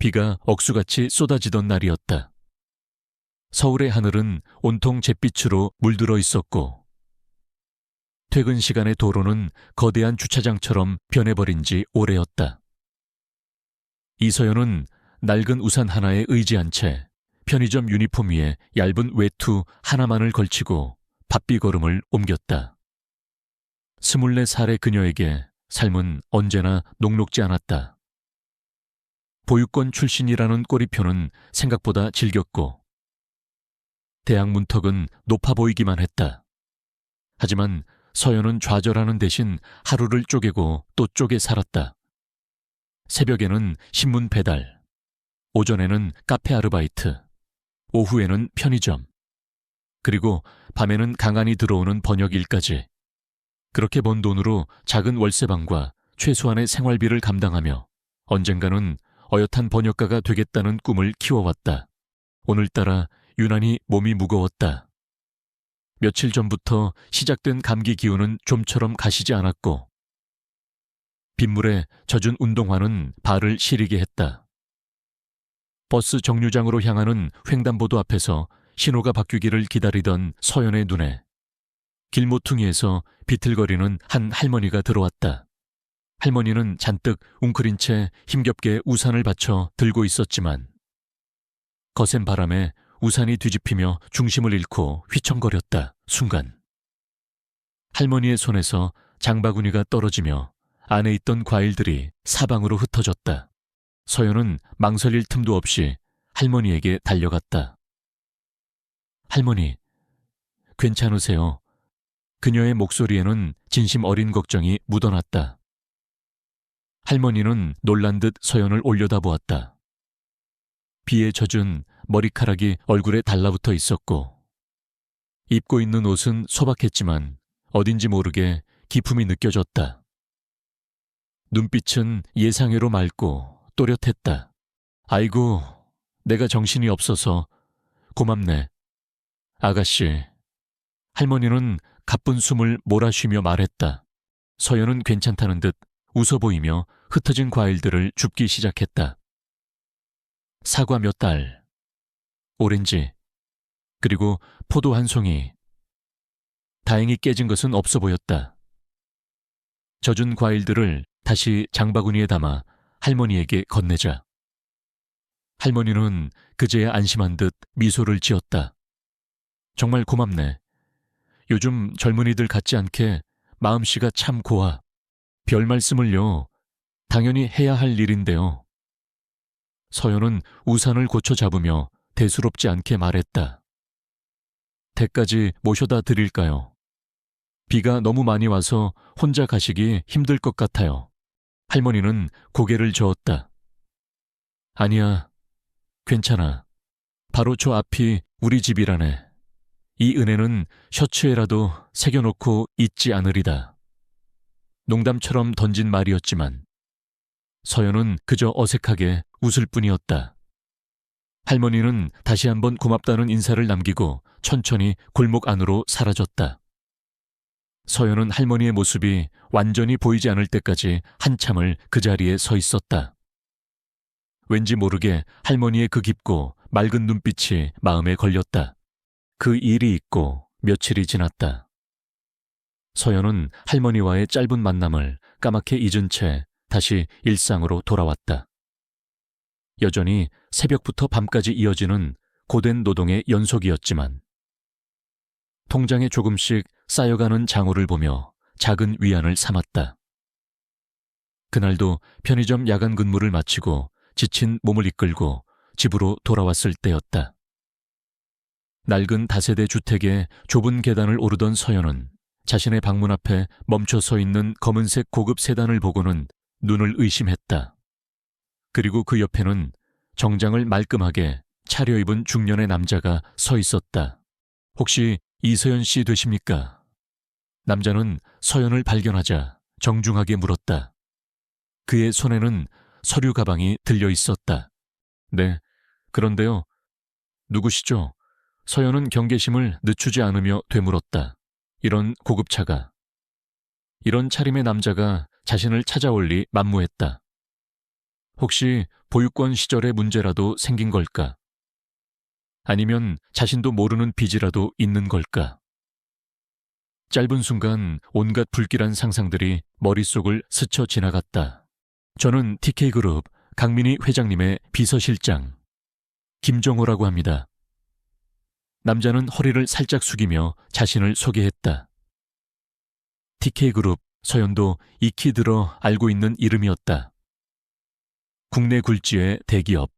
비가 억수같이 쏟아지던 날이었다. 서울의 하늘은 온통 잿빛으로 물들어 있었고 퇴근 시간의 도로는 거대한 주차장처럼 변해버린 지 오래였다. 이서연은 낡은 우산 하나에 의지한 채 편의점 유니폼 위에 얇은 외투 하나만을 걸치고 바삐 걸음을 옮겼다. 24살의 그녀에게 삶은 언제나 녹록지 않았다. 보육권 출신이라는 꼬리표는 생각보다 질겼고 대학 문턱은 높아 보이기만 했다. 하지만 서연은 좌절하는 대신 하루를 쪼개고 또 쪼개 살았다. 새벽에는 신문 배달, 오전에는 카페 아르바이트, 오후에는 편의점, 그리고 밤에는 강한이 들어오는 번역일까지. 그렇게 번 돈으로 작은 월세방과 최소한의 생활비를 감당하며 언젠가는 어엿한 번역가가 되겠다는 꿈을 키워왔다. 오늘따라 유난히 몸이 무거웠다. 며칠 전부터 시작된 감기 기운은 좀처럼 가시지 않았고 빗물에 젖은 운동화는 발을 시리게 했다. 버스 정류장으로 향하는 횡단보도 앞에서 신호가 바뀌기를 기다리던 서연의 눈에 길모퉁이에서 비틀거리는 한 할머니가 들어왔다. 할머니는 잔뜩 웅크린 채 힘겹게 우산을 받쳐 들고 있었지만 거센 바람에 우산이 뒤집히며 중심을 잃고 휘청거렸다. 순간 할머니의 손에서 장바구니가 떨어지며 안에 있던 과일들이 사방으로 흩어졌다. 서연은 망설일 틈도 없이 할머니에게 달려갔다. 할머니, 괜찮으세요? 그녀의 목소리에는 진심 어린 걱정이 묻어났다. 할머니는 놀란 듯 서연을 올려다보았다. 비에 젖은 머리카락이 얼굴에 달라붙어 있었고 입고 있는 옷은 소박했지만 어딘지 모르게 기품이 느껴졌다. 눈빛은 예상외로 맑고 또렷했다. 아이고, 내가 정신이 없어서 고맙네. 아가씨. 할머니는 가쁜 숨을 몰아쉬며 말했다. 서연은 괜찮다는 듯 웃어 보이며 흩어진 과일들을 줍기 시작했다. 사과 몇 알, 오렌지, 그리고 포도 한 송이. 다행히 깨진 것은 없어 보였다. 젖은 과일들을 다시 장바구니에 담아 할머니에게 건네자 할머니는 그제야 안심한 듯 미소를 지었다. 정말 고맙네. 요즘 젊은이들 같지 않게 마음씨가 참 고와. 별 말씀을요. 당연히 해야 할 일인데요. 서연은 우산을 고쳐 잡으며 대수롭지 않게 말했다. 댁까지 모셔다 드릴까요? 비가 너무 많이 와서 혼자 가시기 힘들 것 같아요. 할머니는 고개를 저었다. 아니야, 괜찮아. 바로 저 앞이 우리 집이라네. 이 은혜는 셔츠에라도 새겨놓고 잊지 않으리다. 농담처럼 던진 말이었지만 서연은 그저 어색하게 웃을 뿐이었다. 할머니는 다시 한번 고맙다는 인사를 남기고 천천히 골목 안으로 사라졌다. 서연은 할머니의 모습이 완전히 보이지 않을 때까지 한참을 그 자리에 서 있었다. 왠지 모르게 할머니의 그 깊고 맑은 눈빛이 마음에 걸렸다. 그 일이 있고 며칠이 지났다. 서연은 할머니와의 짧은 만남을 까맣게 잊은 채 다시 일상으로 돌아왔다. 여전히 새벽부터 밤까지 이어지는 고된 노동의 연속이었지만 통장에 조금씩 쌓여가는 장우를 보며 작은 위안을 삼았다. 그날도 편의점 야간 근무를 마치고 지친 몸을 이끌고 집으로 돌아왔을 때였다. 낡은 다세대 주택의 좁은 계단을 오르던 서연은 자신의 방문 앞에 멈춰 서 있는 검은색 고급 세단을 보고는 눈을 의심했다. 그리고 그 옆에는 정장을 말끔하게 차려입은 중년의 남자가 서 있었다. 혹시 이서연 씨 되십니까? 남자는 서연을 발견하자 정중하게 물었다. 그의 손에는 서류 가방이 들려 있었다. 네, 그런데요. 누구시죠? 서연은 경계심을 늦추지 않으며 되물었다. 이런 고급차가. 이런 차림의 남자가 자신을 찾아올 리 만무했다. 혹시 보육권 시절의 문제라도 생긴 걸까? 아니면 자신도 모르는 빚이라도 있는 걸까? 짧은 순간 온갖 불길한 상상들이 머릿속을 스쳐 지나갔다. 저는 TK그룹 강민희 회장님의 비서실장 김정호라고 합니다. 남자는 허리를 살짝 숙이며 자신을 소개했다. TK그룹 서연도 익히 들어 알고 있는 이름이었다. 국내 굴지의 대기업.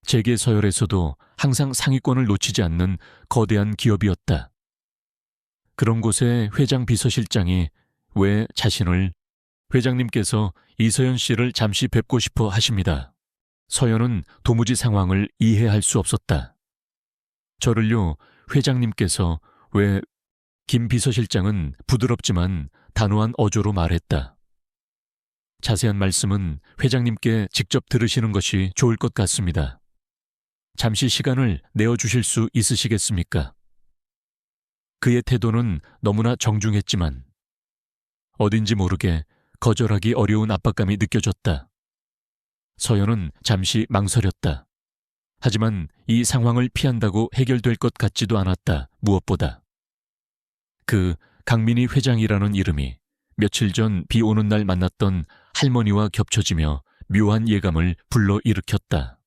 재계 서열에서도 항상 상위권을 놓치지 않는 거대한 기업이었다. 그런 곳에 회장 비서실장이 왜 자신을 회장님께서 이서연 씨를 잠시 뵙고 싶어 하십니다. 서연은 도무지 상황을 이해할 수 없었다. 저를요, 회장님께서 왜 김 비서실장은 부드럽지만 단호한 어조로 말했다. 자세한 말씀은 회장님께 직접 들으시는 것이 좋을 것 같습니다. 잠시 시간을 내어주실 수 있으시겠습니까? 그의 태도는 너무나 정중했지만 어딘지 모르게 거절하기 어려운 압박감이 느껴졌다. 서연은 잠시 망설였다. 하지만 이 상황을 피한다고 해결될 것 같지도 않았다. 무엇보다. 그 강민희 회장이라는 이름이 며칠 전 비 오는 날 만났던 할머니와 겹쳐지며 묘한 예감을 불러일으켰다.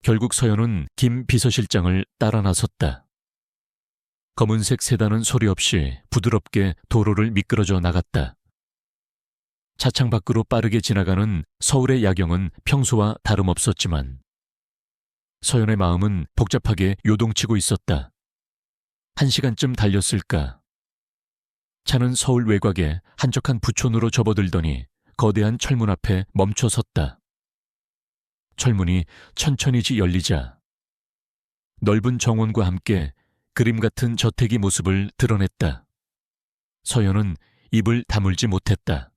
결국 서연은 김 비서실장을 따라 나섰다. 검은색 세단은 소리 없이 부드럽게 도로를 미끄러져 나갔다. 차창 밖으로 빠르게 지나가는 서울의 야경은 평소와 다름없었지만 서연의 마음은 복잡하게 요동치고 있었다. 1시간쯤 달렸을까. 차는 서울 외곽의 한적한 부촌으로 접어들더니 거대한 철문 앞에 멈춰 섰다. 철문이 천천히지 열리자 넓은 정원과 함께 그림 같은 저택의 모습을 드러냈다. 서연은 입을 다물지 못했다.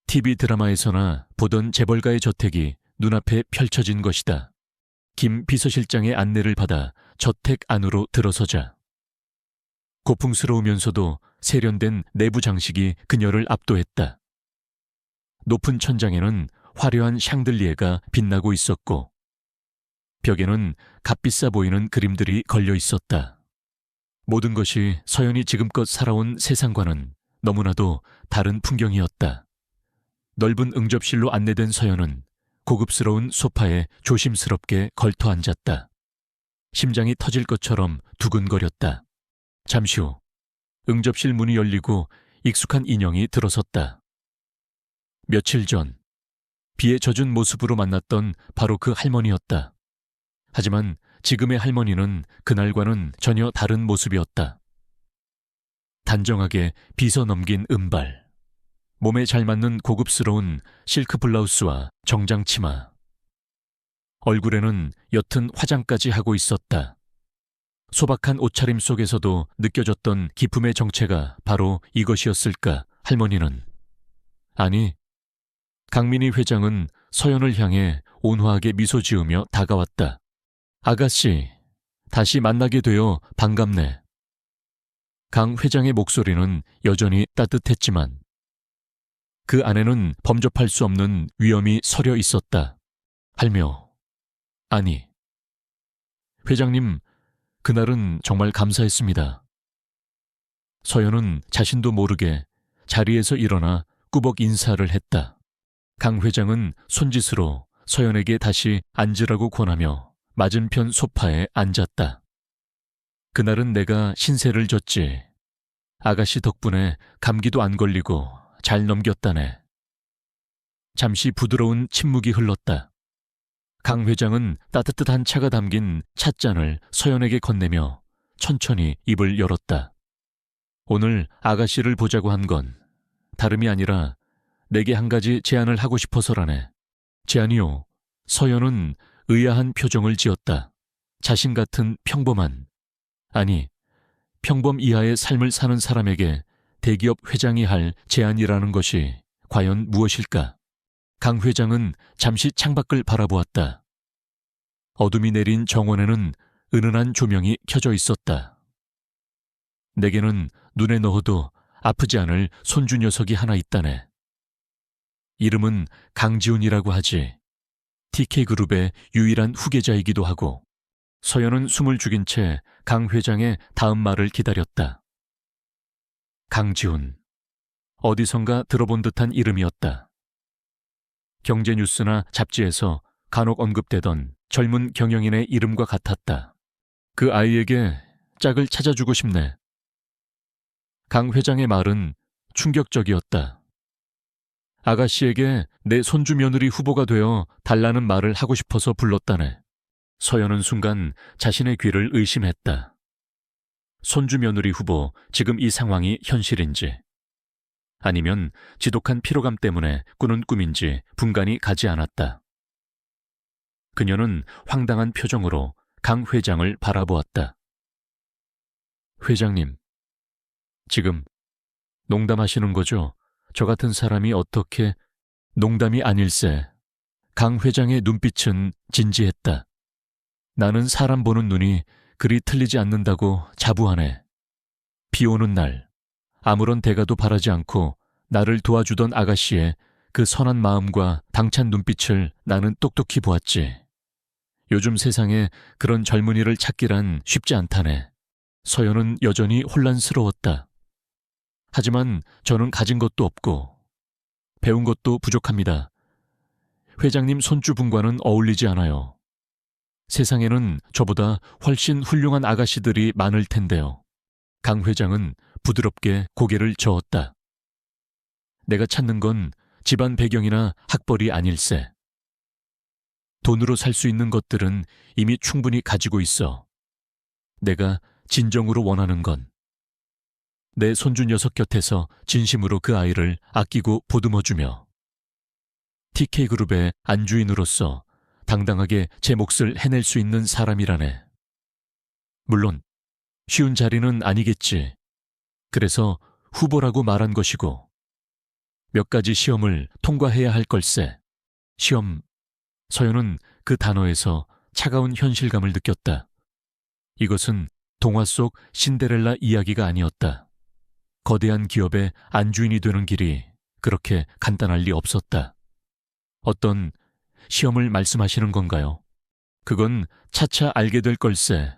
TV 드라마에서나 보던 재벌가의 저택이 눈앞에 펼쳐진 것이다. 김 비서실장의 안내를 받아 저택 안으로 들어서자 고풍스러우면서도 세련된 내부 장식이 그녀를 압도했다. 높은 천장에는 화려한 샹들리에가 빛나고 있었고 벽에는 값비싸 보이는 그림들이 걸려 있었다. 모든 것이 서연이 지금껏 살아온 세상과는 너무나도 다른 풍경이었다. 넓은 응접실로 안내된 서연은 고급스러운 소파에 조심스럽게 걸터 앉았다. 심장이 터질 것처럼 두근거렸다. 잠시 후 응접실 문이 열리고 익숙한 인형이 들어섰다. 며칠 전 비에 젖은 모습으로 만났던 바로 그 할머니였다. 하지만 지금의 할머니는 그날과는 전혀 다른 모습이었다. 단정하게 빗어 넘긴 은발, 몸에 잘 맞는 고급스러운 실크 블라우스와 정장 치마, 얼굴에는 옅은 화장까지 하고 있었다. 소박한 옷차림 속에서도 느껴졌던 기품의 정체가 바로 이것이었을까. 할머니는 아니, 강민희 회장은 서연을 향해 온화하게 미소 지으며 다가왔다. 아가씨, 다시 만나게 되어 반갑네. 강 회장의 목소리는 여전히 따뜻했지만 그 안에는 범접할 수 없는 위험이 서려 있었다. 할며, 아니, 회장님, 그날은 정말 감사했습니다. 서연은 자신도 모르게 자리에서 일어나 꾸벅 인사를 했다. 강 회장은 손짓으로 서연에게 다시 앉으라고 권하며 맞은편 소파에 앉았다. 그날은 내가 신세를 졌지. 아가씨 덕분에 감기도 안 걸리고 잘 넘겼다네. 잠시 부드러운 침묵이 흘렀다. 강 회장은 따뜻한 차가 담긴 찻잔을 서연에게 건네며 천천히 입을 열었다. 오늘 아가씨를 보자고 한 건 다름이 아니라 내게 한 가지 제안을 하고 싶어서라네. 제안이요. 서연은 의아한 표정을 지었다. 자신 같은 평범한, 아니, 평범 이하의 삶을 사는 사람에게 대기업 회장이 할 제안이라는 것이 과연 무엇일까? 강 회장은 잠시 창밖을 바라보았다. 어둠이 내린 정원에는 은은한 조명이 켜져 있었다. 내게는 눈에 넣어도 아프지 않을 손주 녀석이 하나 있다네. 이름은 강지훈이라고 하지. TK그룹의 유일한 후계자이기도 하고 서연은 숨을 죽인 채 강 회장의 다음 말을 기다렸다. 강지훈. 어디선가 들어본 듯한 이름이었다. 경제뉴스나 잡지에서 간혹 언급되던 젊은 경영인의 이름과 같았다. 그 아이에게 짝을 찾아주고 싶네. 강 회장의 말은 충격적이었다. 아가씨에게 내 손주 며느리 후보가 되어 달라는 말을 하고 싶어서 불렀다네. 서연은 순간 자신의 귀를 의심했다. 손주 며느리 후보, 지금 이 상황이 현실인지, 아니면 지독한 피로감 때문에 꾸는 꿈인지 분간이 가지 않았다. 그녀는 황당한 표정으로 강 회장을 바라보았다. 회장님, 지금 농담하시는 거죠? 저 같은 사람이 어떻게... 농담이 아닐세. 강 회장의 눈빛은 진지했다. 나는 사람 보는 눈이 그리 틀리지 않는다고 자부하네. 비 오는 날, 아무런 대가도 바라지 않고 나를 도와주던 아가씨의 그 선한 마음과 당찬 눈빛을 나는 똑똑히 보았지. 요즘 세상에 그런 젊은이를 찾기란 쉽지 않다네. 서연은 여전히 혼란스러웠다. 하지만 저는 가진 것도 없고 배운 것도 부족합니다. 회장님 손주분과는 어울리지 않아요. 세상에는 저보다 훨씬 훌륭한 아가씨들이 많을 텐데요. 강 회장은 부드럽게 고개를 저었다. 내가 찾는 건 집안 배경이나 학벌이 아닐세. 돈으로 살 수 있는 것들은 이미 충분히 가지고 있어. 내가 진정으로 원하는 건 내 손주 녀석 곁에서 진심으로 그 아이를 아끼고 보듬어주며 TK그룹의 안주인으로서 당당하게 제 몫을 해낼 수 있는 사람이라네. 물론 쉬운 자리는 아니겠지. 그래서 후보라고 말한 것이고 몇 가지 시험을 통과해야 할 걸세. 시험. 서연은 그 단어에서 차가운 현실감을 느꼈다. 이것은 동화 속 신데렐라 이야기가 아니었다. 거대한 기업의 안주인이 되는 길이 그렇게 간단할 리 없었다. 어떤 시험을 말씀하시는 건가요? 그건 차차 알게 될 걸세.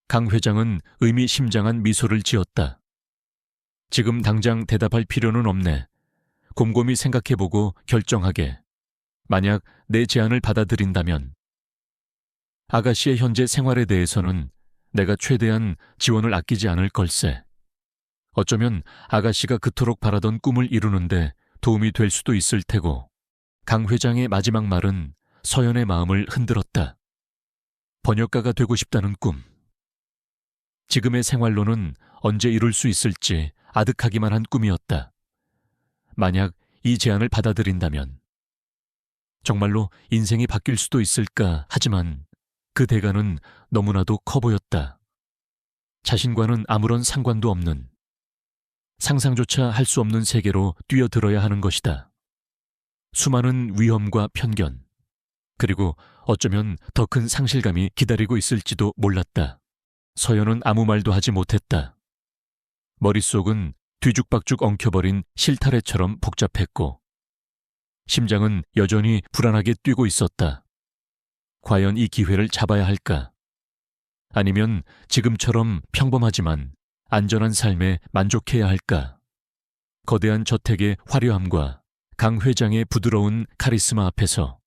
강 회장은 의미심장한 미소를 지었다. 지금 당장 대답할 필요는 없네. 곰곰이 생각해보고 결정하게. 만약 내 제안을 받아들인다면 아가씨의 현재 생활에 대해서는 내가 최대한 지원을 아끼지 않을 걸세. 어쩌면 아가씨가 그토록 바라던 꿈을 이루는데 도움이 될 수도 있을 테고. 강 회장의 마지막 말은 서연의 마음을 흔들었다. 번역가가 되고 싶다는 꿈. 지금의 생활로는 언제 이룰 수 있을지 아득하기만 한 꿈이었다. 만약 이 제안을 받아들인다면 정말로 인생이 바뀔 수도 있을까 하지만 그 대가는 너무나도 커 보였다. 자신과는 아무런 상관도 없는, 상상조차 할 수 없는 세계로 뛰어들어야 하는 것이다. 수많은 위험과 편견, 그리고 어쩌면 더 큰 상실감이 기다리고 있을지도 몰랐다. 서연은 아무 말도 하지 못했다. 머릿속은 뒤죽박죽 엉켜버린 실타래처럼 복잡했고 심장은 여전히 불안하게 뛰고 있었다. 과연 이 기회를 잡아야 할까? 아니면 지금처럼 평범하지만 안전한 삶에 만족해야 할까? 거대한 저택의 화려함과 강 회장의 부드러운 카리스마 앞에서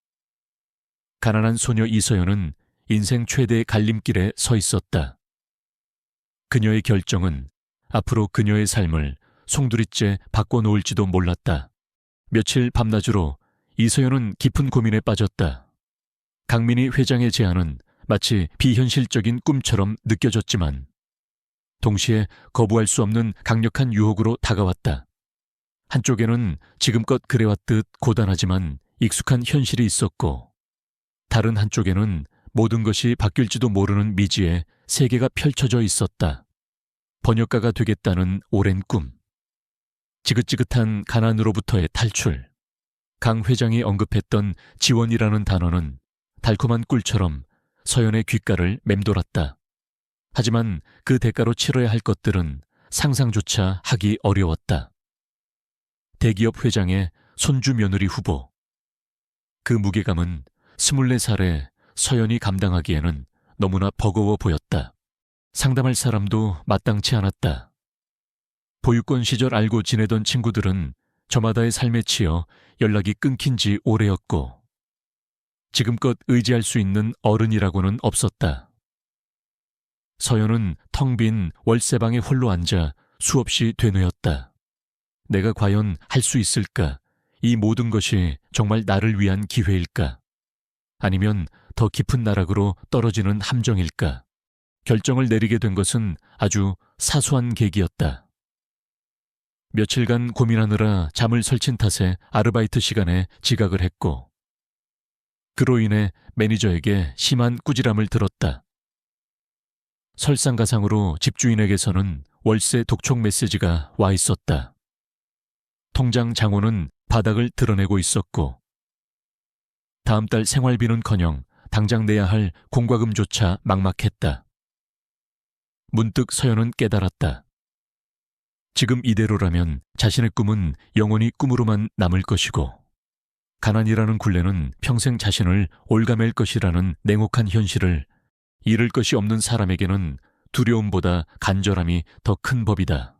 가난한 소녀 이서연은 인생 최대의 갈림길에 서 있었다. 그녀의 결정은 앞으로 그녀의 삶을 송두리째 바꿔놓을지도 몰랐다. 며칠 밤낮으로 이서연은 깊은 고민에 빠졌다. 강민희 회장의 제안은 마치 비현실적인 꿈처럼 느껴졌지만 동시에 거부할 수 없는 강력한 유혹으로 다가왔다. 한쪽에는 지금껏 그래왔듯 고단하지만 익숙한 현실이 있었고 다른 한쪽에는 모든 것이 바뀔지도 모르는 미지의 세계가 펼쳐져 있었다. 번역가가 되겠다는 오랜 꿈. 지긋지긋한 가난으로부터의 탈출. 강 회장이 언급했던 지원이라는 단어는 달콤한 꿀처럼 서연의 귓가를 맴돌았다. 하지만 그 대가로 치러야 할 것들은 상상조차 하기 어려웠다. 대기업 회장의 손주 며느리 후보. 그 무게감은 24살의 서연이 감당하기에는 너무나 버거워 보였다. 상담할 사람도 마땅치 않았다. 보육원 시절 알고 지내던 친구들은 저마다의 삶에 치여 연락이 끊긴 지 오래였고 지금껏 의지할 수 있는 어른이라고는 없었다. 서연은 텅 빈 월세방에 홀로 앉아 수없이 되뇌었다. 내가 과연 할 수 있을까? 이 모든 것이 정말 나를 위한 기회일까? 아니면 더 깊은 나락으로 떨어지는 함정일까? 결정을 내리게 된 것은 아주 사소한 계기였다. 며칠간 고민하느라 잠을 설친 탓에 아르바이트 시간에 지각을 했고 그로 인해 매니저에게 심한 꾸지람을 들었다. 설상가상으로 집주인에게서는 월세 독촉 메시지가 와 있었다. 통장 장호는 바닥을 드러내고 있었고 다음 달 생활비는커녕 당장 내야 할 공과금조차 막막했다. 문득 서연은 깨달았다. 지금 이대로라면 자신의 꿈은 영원히 꿈으로만 남을 것이고 가난이라는 굴레는 평생 자신을 올가맬 것이라는 냉혹한 현실을 잃을 것이 없는 사람에게는 두려움보다 간절함이 더 큰 법이다.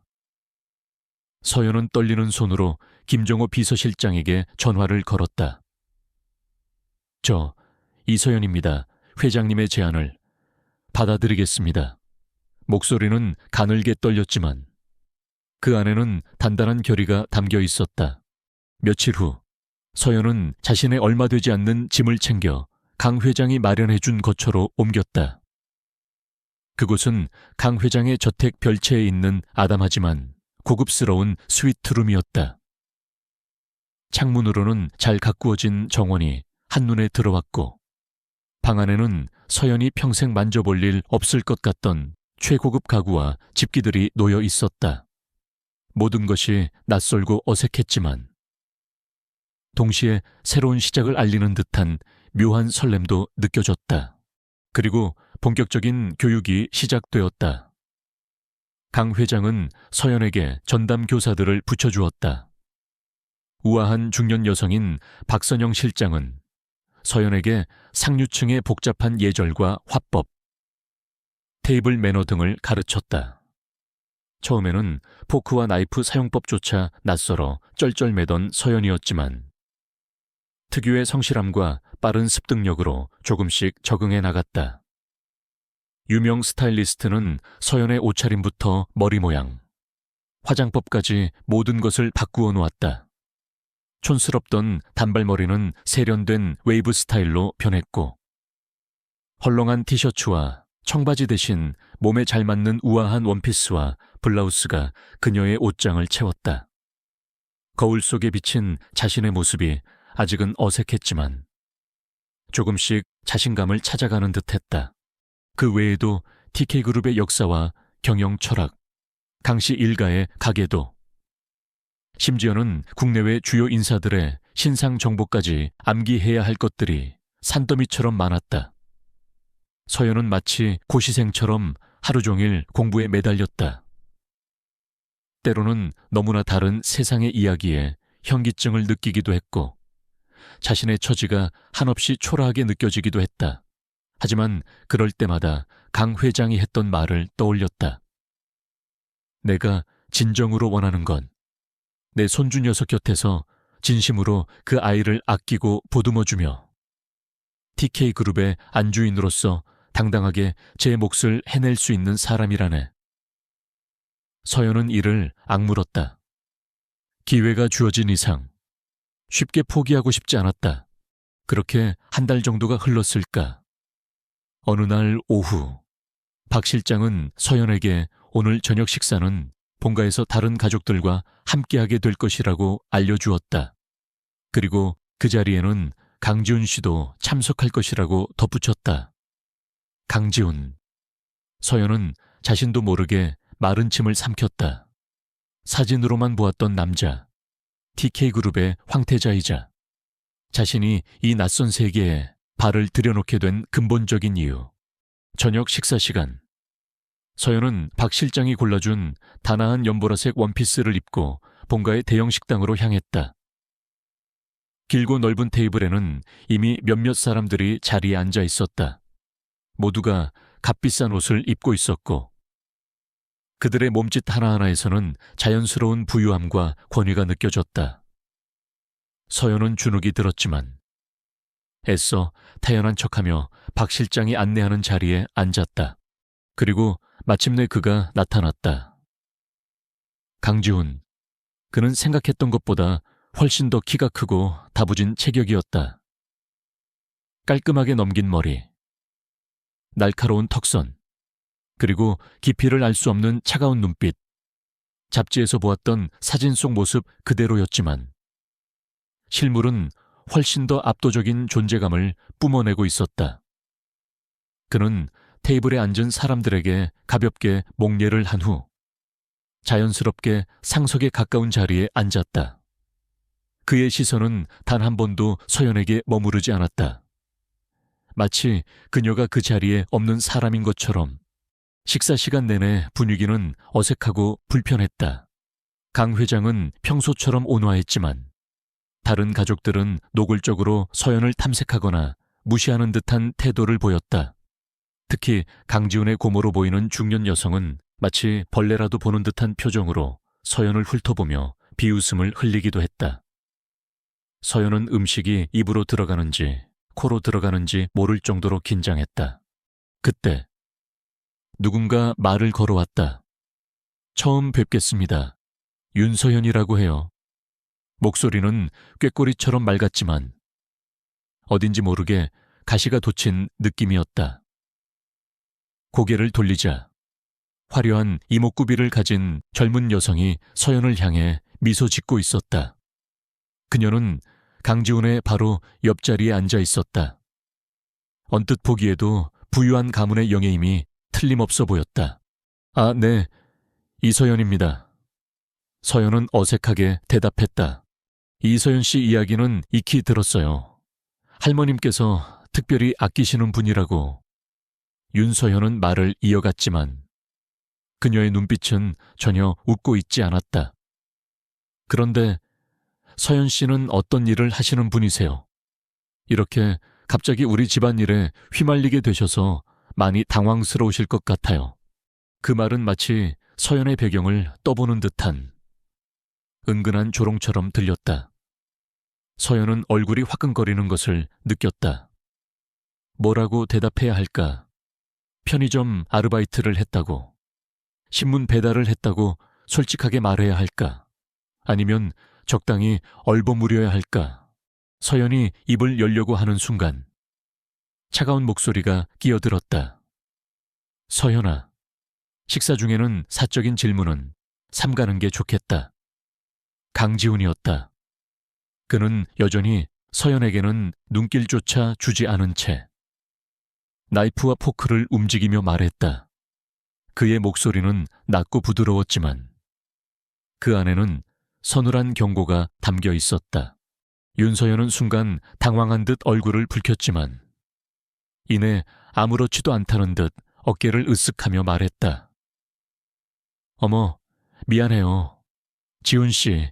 서연은 떨리는 손으로 김정호 비서실장에게 전화를 걸었다. 저 이서연입니다. 회장님의 제안을 받아들이겠습니다. 목소리는 가늘게 떨렸지만 그 안에는 단단한 결의가 담겨 있었다. 며칠 후 서연은 자신의 얼마 되지 않는 짐을 챙겨 강 회장이 마련해준 거처로 옮겼다. 그곳은 강 회장의 저택 별채에 있는 아담하지만 고급스러운 스위트룸이었다. 창문으로는 잘 가꾸어진 정원이 한눈에 들어왔고 방 안에는 서연이 평생 만져볼 일 없을 것 같던 최고급 가구와 집기들이 놓여 있었다. 모든 것이 낯설고 어색했지만 동시에 새로운 시작을 알리는 듯한 묘한 설렘도 느껴졌다. 그리고 본격적인 교육이 시작되었다. 강 회장은 서연에게 전담 교사들을 붙여주었다. 우아한 중년 여성인 박선영 실장은 서연에게 상류층의 복잡한 예절과 화법, 테이블 매너 등을 가르쳤다. 처음에는 포크와 나이프 사용법조차 낯설어 쩔쩔매던 서연이었지만 특유의 성실함과 빠른 습득력으로 조금씩 적응해 나갔다. 유명 스타일리스트는 서연의 옷차림부터 머리 모양, 화장법까지 모든 것을 바꾸어 놓았다. 촌스럽던 단발머리는 세련된 웨이브 스타일로 변했고 헐렁한 티셔츠와 청바지 대신 몸에 잘 맞는 우아한 원피스와 블라우스가 그녀의 옷장을 채웠다. 거울 속에 비친 자신의 모습이 아직은 어색했지만 조금씩 자신감을 찾아가는 듯했다. 그 외에도 TK그룹의 역사와 경영 철학, 강씨 일가의 가계도, 심지어는 국내외 주요 인사들의 신상 정보까지 암기해야 할 것들이 산더미처럼 많았다. 서연은 마치 고시생처럼 하루 종일 공부에 매달렸다. 때로는 너무나 다른 세상의 이야기에 현기증을 느끼기도 했고 자신의 처지가 한없이 초라하게 느껴지기도 했다. 하지만 그럴 때마다 강 회장이 했던 말을 떠올렸다. 내가 진정으로 원하는 건 내 손주 녀석 곁에서 진심으로 그 아이를 아끼고 보듬어주며 TK그룹의 안주인으로서 당당하게 제 몫을 해낼 수 있는 사람이라네. 서연은 이를 악물었다. 기회가 주어진 이상 쉽게 포기하고 싶지 않았다. 그렇게 한 달 정도가 흘렀을까. 어느 날 오후 박 실장은 서연에게 오늘 저녁 식사는 본가에서 다른 가족들과 함께하게 될 것이라고 알려주었다. 그리고 그 자리에는 강지훈 씨도 참석할 것이라고 덧붙였다. 강지훈. 서연은 자신도 모르게 마른 침을 삼켰다. 사진으로만 보았던 남자, TK그룹의 황태자이자 자신이 이 낯선 세계에 발을 들여놓게 된 근본적인 이유. 저녁 식사 시간. 서연은 박 실장이 골라준 다나한 연보라색 원피스를 입고 본가의 대형 식당으로 향했다. 길고 넓은 테이블에는 이미 몇몇 사람들이 자리에 앉아 있었다. 모두가 값비싼 옷을 입고 있었고 그들의 몸짓 하나하나에서는 자연스러운 부유함과 권위가 느껴졌다. 서연은 주눅이 들었지만 애써 태연한 척하며 박 실장이 안내하는 자리에 앉았다. 그리고 마침내 그가 나타났다. 강지훈. 그는 생각했던 것보다 훨씬 더 키가 크고 다부진 체격이었다. 깔끔하게 넘긴 머리, 날카로운 턱선, 그리고 깊이를 알 수 없는 차가운 눈빛. 잡지에서 보았던 사진 속 모습 그대로였지만 실물은 훨씬 더 압도적인 존재감을 뿜어내고 있었다. 그는 테이블에 앉은 사람들에게 가볍게 목례를 한 후 자연스럽게 상석에 가까운 자리에 앉았다. 그의 시선은 단 한 번도 서연에게 머무르지 않았다. 마치 그녀가 그 자리에 없는 사람인 것처럼 식사 시간 내내 분위기는 어색하고 불편했다. 강 회장은 평소처럼 온화했지만 다른 가족들은 노골적으로 서연을 탐색하거나 무시하는 듯한 태도를 보였다. 특히 강지훈의 고모로 보이는 중년 여성은 마치 벌레라도 보는 듯한 표정으로 서연을 훑어보며 비웃음을 흘리기도 했다. 서연은 음식이 입으로 들어가는지 코로 들어가는지 모를 정도로 긴장했다. 그때 누군가 말을 걸어왔다. 처음 뵙겠습니다. 윤서연이라고 해요. 목소리는 꾀꼬리처럼 맑았지만 어딘지 모르게 가시가 돋친 느낌이었다. 고개를 돌리자 화려한 이목구비를 가진 젊은 여성이 서연을 향해 미소 짓고 있었다. 그녀는 강지훈의 바로 옆자리에 앉아 있었다. 언뜻 보기에도 부유한 가문의 영예임이 틀림없어 보였다. 아, 네, 이서연입니다. 서연은 어색하게 대답했다. 이서연 씨 이야기는 익히 들었어요. 할머님께서 특별히 아끼시는 분이라고. 윤서연은 말을 이어갔지만 그녀의 눈빛은 전혀 웃고 있지 않았다. 그런데 서연 씨는 어떤 일을 하시는 분이세요? 이렇게 갑자기 우리 집안일에 휘말리게 되셔서 많이 당황스러우실 것 같아요. 그 말은 마치 서연의 배경을 떠보는 듯한 은근한 조롱처럼 들렸다. 서연은 얼굴이 화끈거리는 것을 느꼈다. 뭐라고 대답해야 할까? 편의점 아르바이트를 했다고, 신문 배달을 했다고 솔직하게 말해야 할까? 아니면 적당히 얼버무려야 할까? 서연이 입을 열려고 하는 순간 차가운 목소리가 끼어들었다. 서연아, 식사 중에는 사적인 질문은 삼가는 게 좋겠다. 강지훈이었다. 그는 여전히 서연에게는 눈길조차 주지 않은 채 나이프와 포크를 움직이며 말했다. 그의 목소리는 낮고 부드러웠지만 그 안에는 서늘한 경고가 담겨 있었다. 윤서연은 순간 당황한 듯 얼굴을 붉혔지만 이내 아무렇지도 않다는 듯 어깨를 으쓱하며 말했다. 어머, 미안해요. 지훈 씨,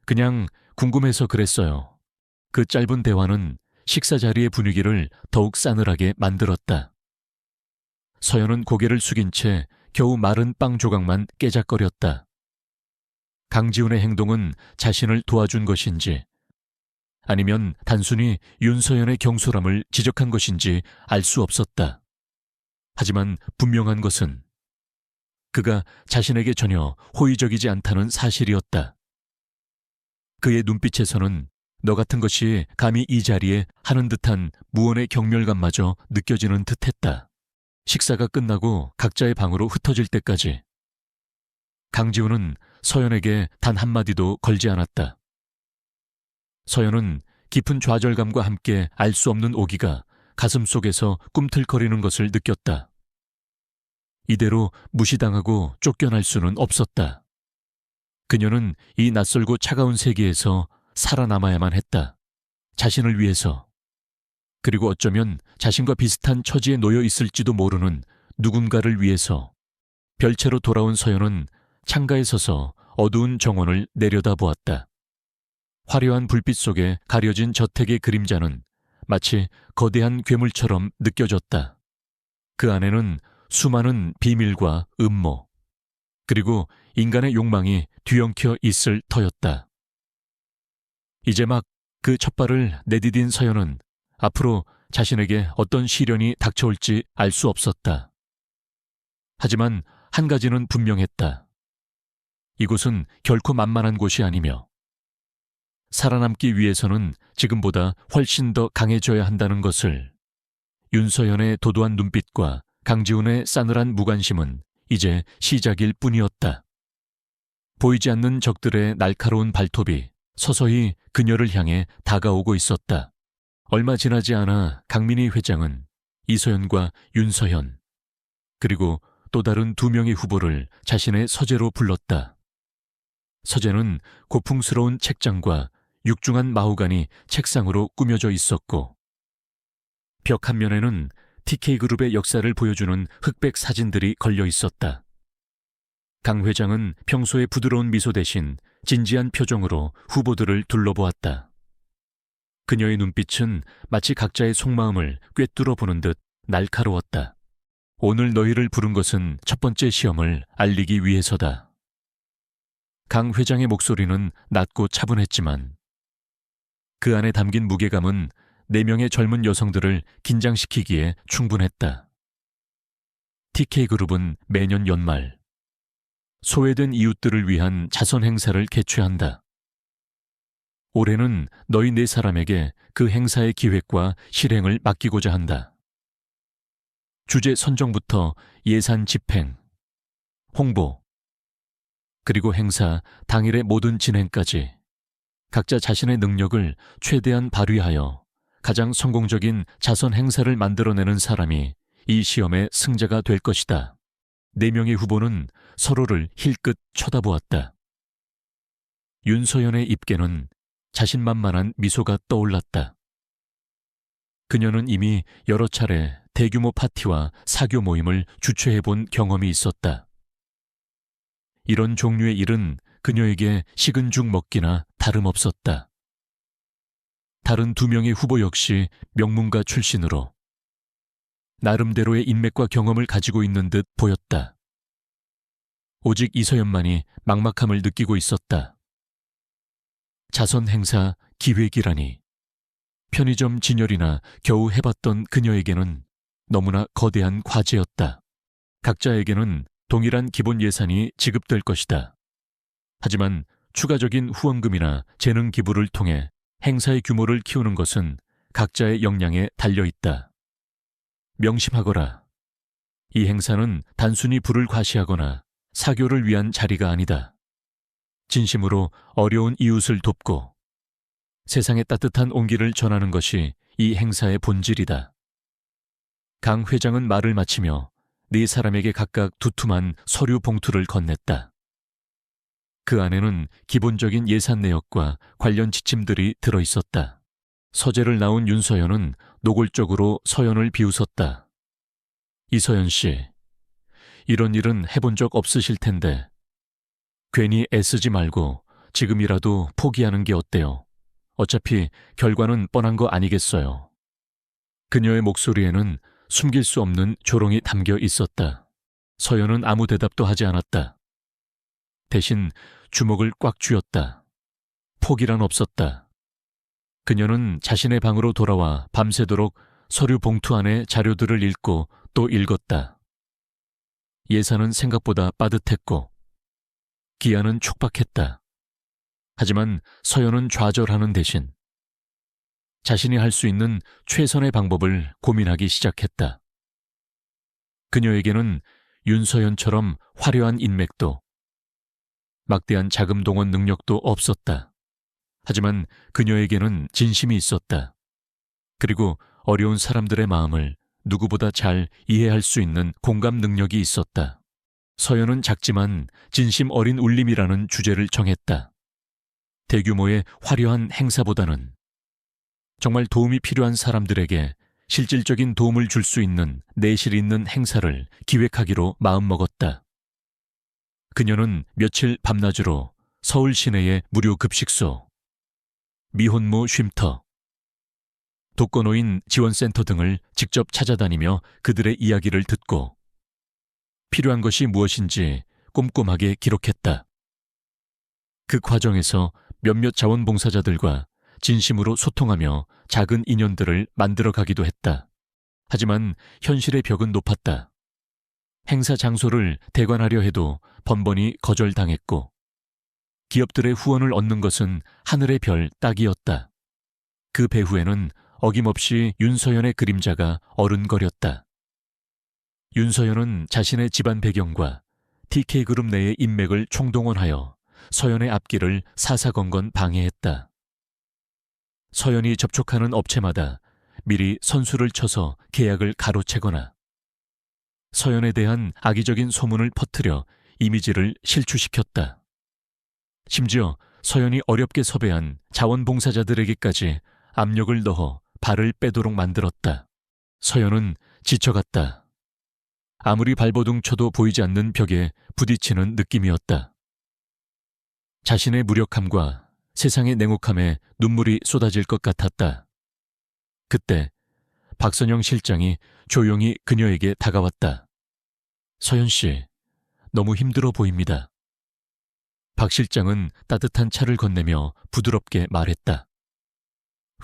그냥 궁금해서 그랬어요. 그 짧은 대화는 식사 자리의 분위기를 더욱 싸늘하게 만들었다. 서연은 고개를 숙인 채 겨우 마른 빵 조각만 깨작거렸다. 강지훈의 행동은 자신을 도와준 것인지 아니면 단순히 윤서연의 경솔함을 지적한 것인지 알 수 없었다. 하지만 분명한 것은 그가 자신에게 전혀 호의적이지 않다는 사실이었다. 그의 눈빛에서는 너 같은 것이 감히 이 자리에 하는 듯한 무언의 경멸감마저 느껴지는 듯했다. 식사가 끝나고 각자의 방으로 흩어질 때까지 강지훈은 서연에게 단 한마디도 걸지 않았다. 서연은 깊은 좌절감과 함께 알 수 없는 오기가 가슴속에서 꿈틀거리는 것을 느꼈다. 이대로 무시당하고 쫓겨날 수는 없었다. 그녀는 이 낯설고 차가운 세계에서 살아남아야만 했다. 자신을 위해서. 그리고 어쩌면 자신과 비슷한 처지에 놓여 있을지도 모르는 누군가를 위해서. 별채로 돌아온 서연은 창가에 서서 어두운 정원을 내려다보았다. 화려한 불빛 속에 가려진 저택의 그림자는 마치 거대한 괴물처럼 느껴졌다. 그 안에는 수많은 비밀과 음모, 그리고 인간의 욕망이 뒤엉켜 있을 터였다. 이제 막 그 첫발을 내디딘 서연은 앞으로 자신에게 어떤 시련이 닥쳐올지 알 수 없었다. 하지만 한 가지는 분명했다. 이곳은 결코 만만한 곳이 아니며 살아남기 위해서는 지금보다 훨씬 더 강해져야 한다는 것을 윤서연의 도도한 눈빛과 강지훈의 싸늘한 무관심은 이제 시작일 뿐이었다. 보이지 않는 적들의 날카로운 발톱이 서서히 그녀를 향해 다가오고 있었다. 얼마 지나지 않아 강민희 회장은 이서연과 윤서연, 그리고 또 다른 2명의 후보를 자신의 서재로 불렀다. 서재는 고풍스러운 책장과 육중한 마호간이 책상으로 꾸며져 있었고, 벽 한 면에는 TK그룹의 역사를 보여주는 흑백 사진들이 걸려 있었다. 강 회장은 평소의 부드러운 미소 대신 진지한 표정으로 후보들을 둘러보았다. 그녀의 눈빛은 마치 각자의 속마음을 꿰뚫어 보는 듯 날카로웠다. 오늘 너희를 부른 것은 첫 번째 시험을 알리기 위해서다. 강 회장의 목소리는 낮고 차분했지만 그 안에 담긴 무게감은 4명의 젊은 여성들을 긴장시키기에 충분했다. TK그룹은 매년 연말 소외된 이웃들을 위한 자선 행사를 개최한다. 올해는 너희 4사람에게 그 행사의 기획과 실행을 맡기고자 한다. 주제 선정부터 예산 집행, 홍보, 그리고 행사 당일의 모든 진행까지 각자 자신의 능력을 최대한 발휘하여 가장 성공적인 자선 행사를 만들어내는 사람이 이 시험의 승자가 될 것이다. 4명의 후보는 서로를 힐끗 쳐다보았다. 윤서연의 입계는 자신만만한 미소가 떠올랐다. 그녀는 이미 여러 차례 대규모 파티와 사교 모임을 주최해본 경험이 있었다. 이런 종류의 일은 그녀에게 식은 죽 먹기나 다름없었다. 다른 2명의 후보 역시 명문가 출신으로 나름대로의 인맥과 경험을 가지고 있는 듯 보였다. 오직 이서연만이 막막함을 느끼고 있었다. 자선 행사 기획이라니. 편의점 진열이나 겨우 해봤던 그녀에게는 너무나 거대한 과제였다. 각자에게는 동일한 기본 예산이 지급될 것이다. 하지만 추가적인 후원금이나 재능 기부를 통해 행사의 규모를 키우는 것은 각자의 역량에 달려있다. 명심하거라. 이 행사는 단순히 부를 과시하거나 사교를 위한 자리가 아니다. 진심으로 어려운 이웃을 돕고 세상에 따뜻한 온기를 전하는 것이 이 행사의 본질이다. 강 회장은 말을 마치며 4사람에게 각각 두툼한 서류 봉투를 건넸다. 그 안에는 기본적인 예산 내역과 관련 지침들이 들어있었다. 서재를 나온 윤서연은 노골적으로 서연을 비웃었다. 이서연 씨, 이런 일은 해본 적 없으실 텐데 괜히 애쓰지 말고 지금이라도 포기하는 게 어때요? 어차피 결과는 뻔한 거 아니겠어요. 그녀의 목소리에는 숨길 수 없는 조롱이 담겨 있었다. 서연은 아무 대답도 하지 않았다. 대신 주먹을 꽉 쥐었다. 포기란 없었다. 그녀는 자신의 방으로 돌아와 밤새도록 서류 봉투 안에 자료들을 읽고 또 읽었다. 예산은 생각보다 빠듯했고 기한은 촉박했다. 하지만 서연은 좌절하는 대신 자신이 할 수 있는 최선의 방법을 고민하기 시작했다. 그녀에게는 윤서연처럼 화려한 인맥도 막대한 자금 동원 능력도 없었다. 하지만 그녀에게는 진심이 있었다. 그리고 어려운 사람들의 마음을 누구보다 잘 이해할 수 있는 공감 능력이 있었다. 서연은 작지만 진심 어린 울림이라는 주제를 정했다. 대규모의 화려한 행사보다는 정말 도움이 필요한 사람들에게 실질적인 도움을 줄 수 있는 내실 있는 행사를 기획하기로 마음먹었다. 그녀는 며칠 밤낮으로 서울 시내의 무료 급식소, 미혼모 쉼터, 독거노인 지원센터 등을 직접 찾아다니며 그들의 이야기를 듣고 필요한 것이 무엇인지 꼼꼼하게 기록했다. 그 과정에서 몇몇 자원봉사자들과 진심으로 소통하며 작은 인연들을 만들어 가기도 했다. 하지만 현실의 벽은 높았다. 행사 장소를 대관하려 해도 번번이 거절당했고 기업들의 후원을 얻는 것은 하늘의 별 따기였다. 그 배후에는 어김없이 윤서연의 그림자가 어른거렸다. 윤서연은 자신의 집안 배경과 TK그룹 내의 인맥을 총동원하여 서연의 앞길을 사사건건 방해했다. 서연이 접촉하는 업체마다 미리 선수를 쳐서 계약을 가로채거나 서연에 대한 악의적인 소문을 퍼뜨려 이미지를 실추시켰다. 심지어 서연이 어렵게 섭외한 자원봉사자들에게까지 압력을 넣어 발을 빼도록 만들었다. 서연은 지쳐갔다. 아무리 발버둥 쳐도 보이지 않는 벽에 부딪히는 느낌이었다. 자신의 무력함과 세상의 냉혹함에 눈물이 쏟아질 것 같았다. 그때 박선영 실장이 조용히 그녀에게 다가왔다. 서연 씨, 너무 힘들어 보입니다. 박 실장은 따뜻한 차를 건네며 부드럽게 말했다.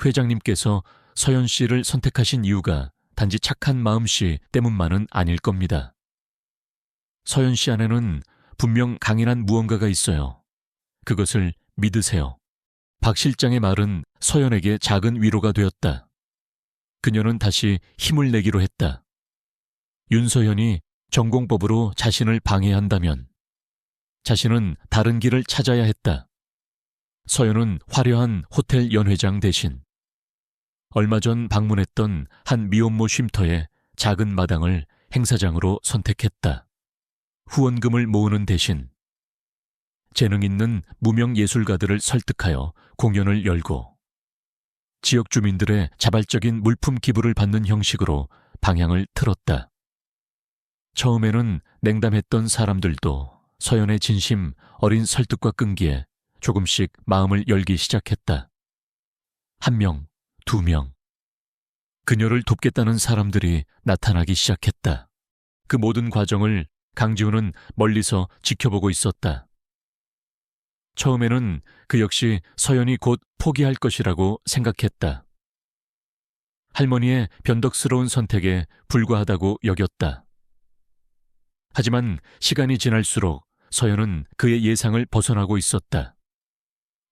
회장님께서 서연 씨를 선택하신 이유가 단지 착한 마음씨 때문만은 아닐 겁니다. 서연 씨 안에는 분명 강인한 무언가가 있어요. 그것을 믿으세요. 박 실장의 말은 서연에게 작은 위로가 되었다. 그녀는 다시 힘을 내기로 했다. 윤서연이 전공법으로 자신을 방해한다면 자신은 다른 길을 찾아야 했다. 서연은 화려한 호텔 연회장 대신 얼마 전 방문했던 한 미혼모 쉼터의 작은 마당을 행사장으로 선택했다. 후원금을 모으는 대신 재능 있는 무명 예술가들을 설득하여 공연을 열고 지역 주민들의 자발적인 물품 기부를 받는 형식으로 방향을 틀었다. 처음에는 냉담했던 사람들도 서연의 진심 어린 설득과 끈기에 조금씩 마음을 열기 시작했다. 1명, 2명. 그녀를 돕겠다는 사람들이 나타나기 시작했다. 그 모든 과정을 강지훈은 멀리서 지켜보고 있었다. 처음에는 그 역시 서연이 곧 포기할 것이라고 생각했다. 할머니의 변덕스러운 선택에 불과하다고 여겼다. 하지만 시간이 지날수록 서연은 그의 예상을 벗어나고 있었다.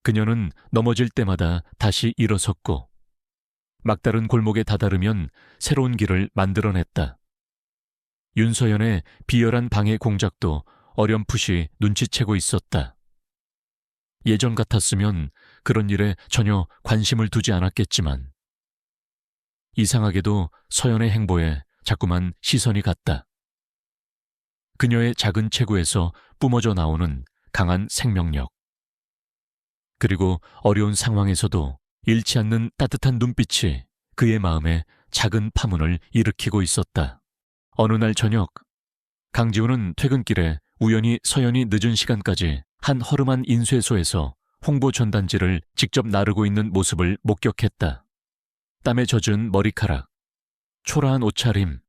그녀는 넘어질 때마다 다시 일어섰고 막다른 골목에 다다르면 새로운 길을 만들어냈다. 윤서연의 비열한 방해 공작도 어렴풋이 눈치채고 있었다. 예전 같았으면 그런 일에 전혀 관심을 두지 않았겠지만 이상하게도 서연의 행보에 자꾸만 시선이 갔다. 그녀의 작은 체구에서 뿜어져 나오는 강한 생명력. 그리고 어려운 상황에서도 잃지 않는 따뜻한 눈빛이 그의 마음에 작은 파문을 일으키고 있었다. 어느 날 저녁, 강지훈은 퇴근길에 우연히 서연이 늦은 시간까지 한 허름한 인쇄소에서 홍보 전단지를 직접 나르고 있는 모습을 목격했다. 땀에 젖은 머리카락, 초라한 옷차림.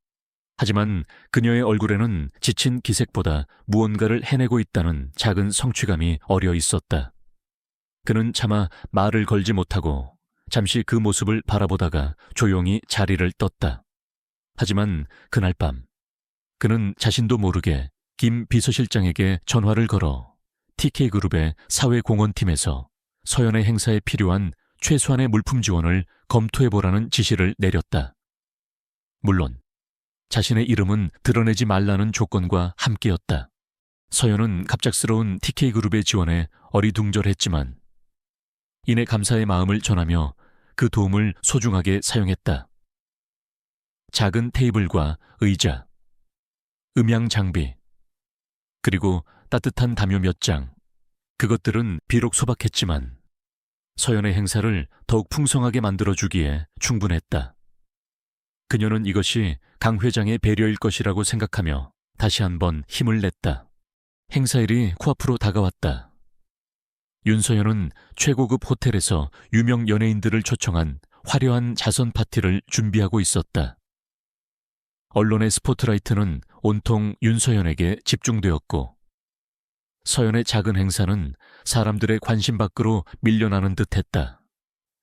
하지만 그녀의 얼굴에는 지친 기색보다 무언가를 해내고 있다는 작은 성취감이 어려 있었다. 그는 차마 말을 걸지 못하고 잠시 그 모습을 바라보다가 조용히 자리를 떴다. 하지만 그날 밤 그는 자신도 모르게 김 비서실장에게 전화를 걸어 TK그룹의 사회공헌팀에서 서연의 행사에 필요한 최소한의 물품 지원을 검토해보라는 지시를 내렸다. 물론 자신의 이름은 드러내지 말라는 조건과 함께였다. 서연은 갑작스러운 TK그룹의 지원에 어리둥절했지만 이내 감사의 마음을 전하며 그 도움을 소중하게 사용했다. 작은 테이블과 의자, 음향 장비, 그리고 따뜻한 담요 몇 장. 그것들은 비록 소박했지만 서연의 행사를 더욱 풍성하게 만들어주기에 충분했다. 그녀는 이것이 강 회장의 배려일 것이라고 생각하며 다시 한번 힘을 냈다. 행사일이 코앞으로 다가왔다. 윤서연은 최고급 호텔에서 유명 연예인들을 초청한 화려한 자선 파티를 준비하고 있었다. 언론의 스포트라이트는 온통 윤서연에게 집중되었고 서연의 작은 행사는 사람들의 관심 밖으로 밀려나는 듯했다.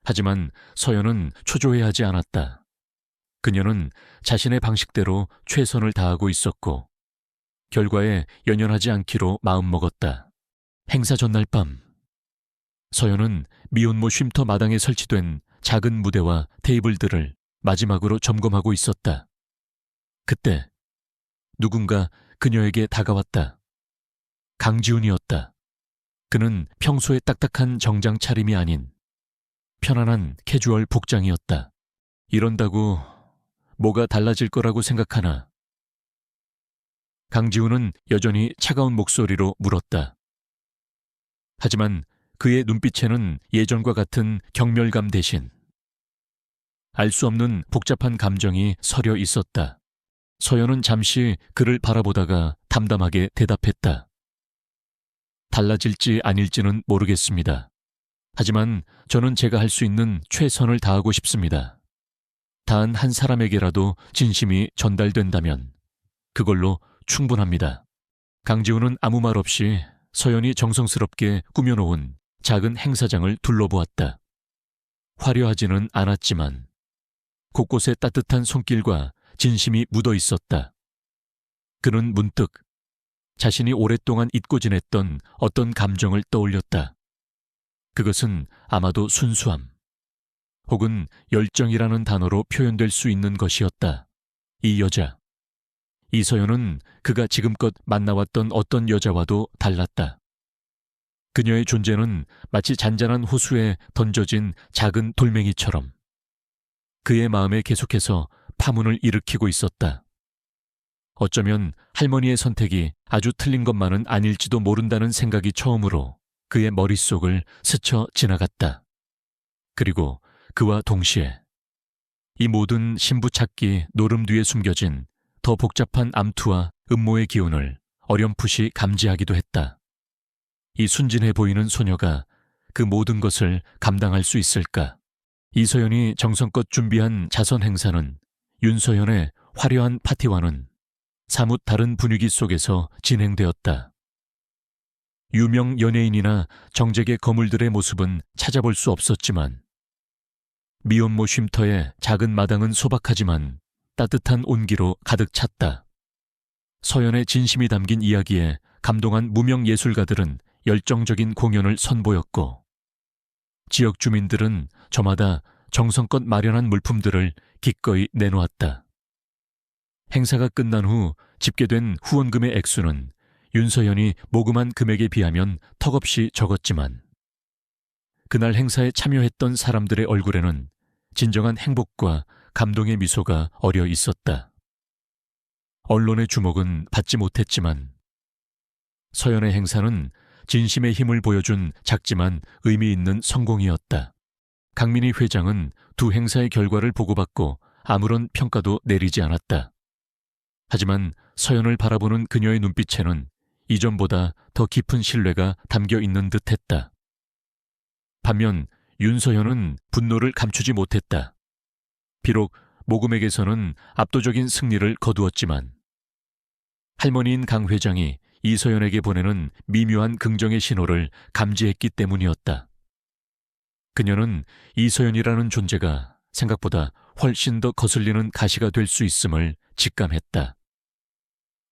하지만 서연은 초조해하지 않았다. 그녀는 자신의 방식대로 최선을 다하고 있었고 결과에 연연하지 않기로 마음먹었다. 행사 전날 밤 서연은 미혼모 쉼터 마당에 설치된 작은 무대와 테이블들을 마지막으로 점검하고 있었다. 그때 누군가 그녀에게 다가왔다. 강지훈이었다. 그는 평소의 딱딱한 정장 차림이 아닌 편안한 캐주얼 복장이었다. 이런다고 뭐가 달라질 거라고 생각하나? 강지훈은 여전히 차가운 목소리로 물었다. 하지만 그의 눈빛에는 예전과 같은 경멸감 대신 알 수 없는 복잡한 감정이 서려 있었다. 서연은 잠시 그를 바라보다가 담담하게 대답했다. 달라질지 아닐지는 모르겠습니다. 하지만 저는 제가 할 수 있는 최선을 다하고 싶습니다. 단 한 사람에게라도 진심이 전달된다면 그걸로 충분합니다. 강지훈은 아무 말 없이 서연이 정성스럽게 꾸며놓은 작은 행사장을 둘러보았다. 화려하지는 않았지만 곳곳에 따뜻한 손길과 진심이 묻어 있었다. 그는 문득 자신이 오랫동안 잊고 지냈던 어떤 감정을 떠올렸다. 그것은 아마도 순수함, 혹은 열정이라는 단어로 표현될 수 있는 것이었다. 이 여자, 이서연은 그가 지금껏 만나왔던 어떤 여자와도 달랐다. 그녀의 존재는 마치 잔잔한 호수에 던져진 작은 돌멩이처럼 그의 마음에 계속해서 파문을 일으키고 있었다. 어쩌면 할머니의 선택이 아주 틀린 것만은 아닐지도 모른다는 생각이 처음으로 그의 머릿속을 스쳐 지나갔다. 그리고 그와 동시에 이 모든 신부찾기 노름 뒤에 숨겨진 더 복잡한 암투와 음모의 기운을 어렴풋이 감지하기도 했다. 이 순진해 보이는 소녀가 그 모든 것을 감당할 수 있을까? 이서연이 정성껏 준비한 자선 행사는 윤서연의 화려한 파티와는 사뭇 다른 분위기 속에서 진행되었다. 유명 연예인이나 정재계 거물들의 모습은 찾아볼 수 없었지만 미혼모 쉼터의 작은 마당은 소박하지만 따뜻한 온기로 가득 찼다. 서연의 진심이 담긴 이야기에 감동한 무명 예술가들은 열정적인 공연을 선보였고 지역 주민들은 저마다 정성껏 마련한 물품들을 기꺼이 내놓았다. 행사가 끝난 후 집계된 후원금의 액수는 윤서연이 모금한 금액에 비하면 턱없이 적었지만 그날 행사에 참여했던 사람들의 얼굴에는 진정한 행복과 감동의 미소가 어려 있었다. 언론의 주목은 받지 못했지만 서연의 행사는 진심의 힘을 보여준 작지만 의미 있는 성공이었다. 강민희 회장은 두 행사의 결과를 보고받고 아무런 평가도 내리지 않았다. 하지만 서연을 바라보는 그녀의 눈빛에는 이전보다 더 깊은 신뢰가 담겨 있는 듯했다. 반면 윤서연은 분노를 감추지 못했다. 비록 모금액에서는 압도적인 승리를 거두었지만 할머니인 강 회장이 이서연에게 보내는 미묘한 긍정의 신호를 감지했기 때문이었다. 그녀는 이서연이라는 존재가 생각보다 훨씬 더 거슬리는 가시가 될 수 있음을 직감했다.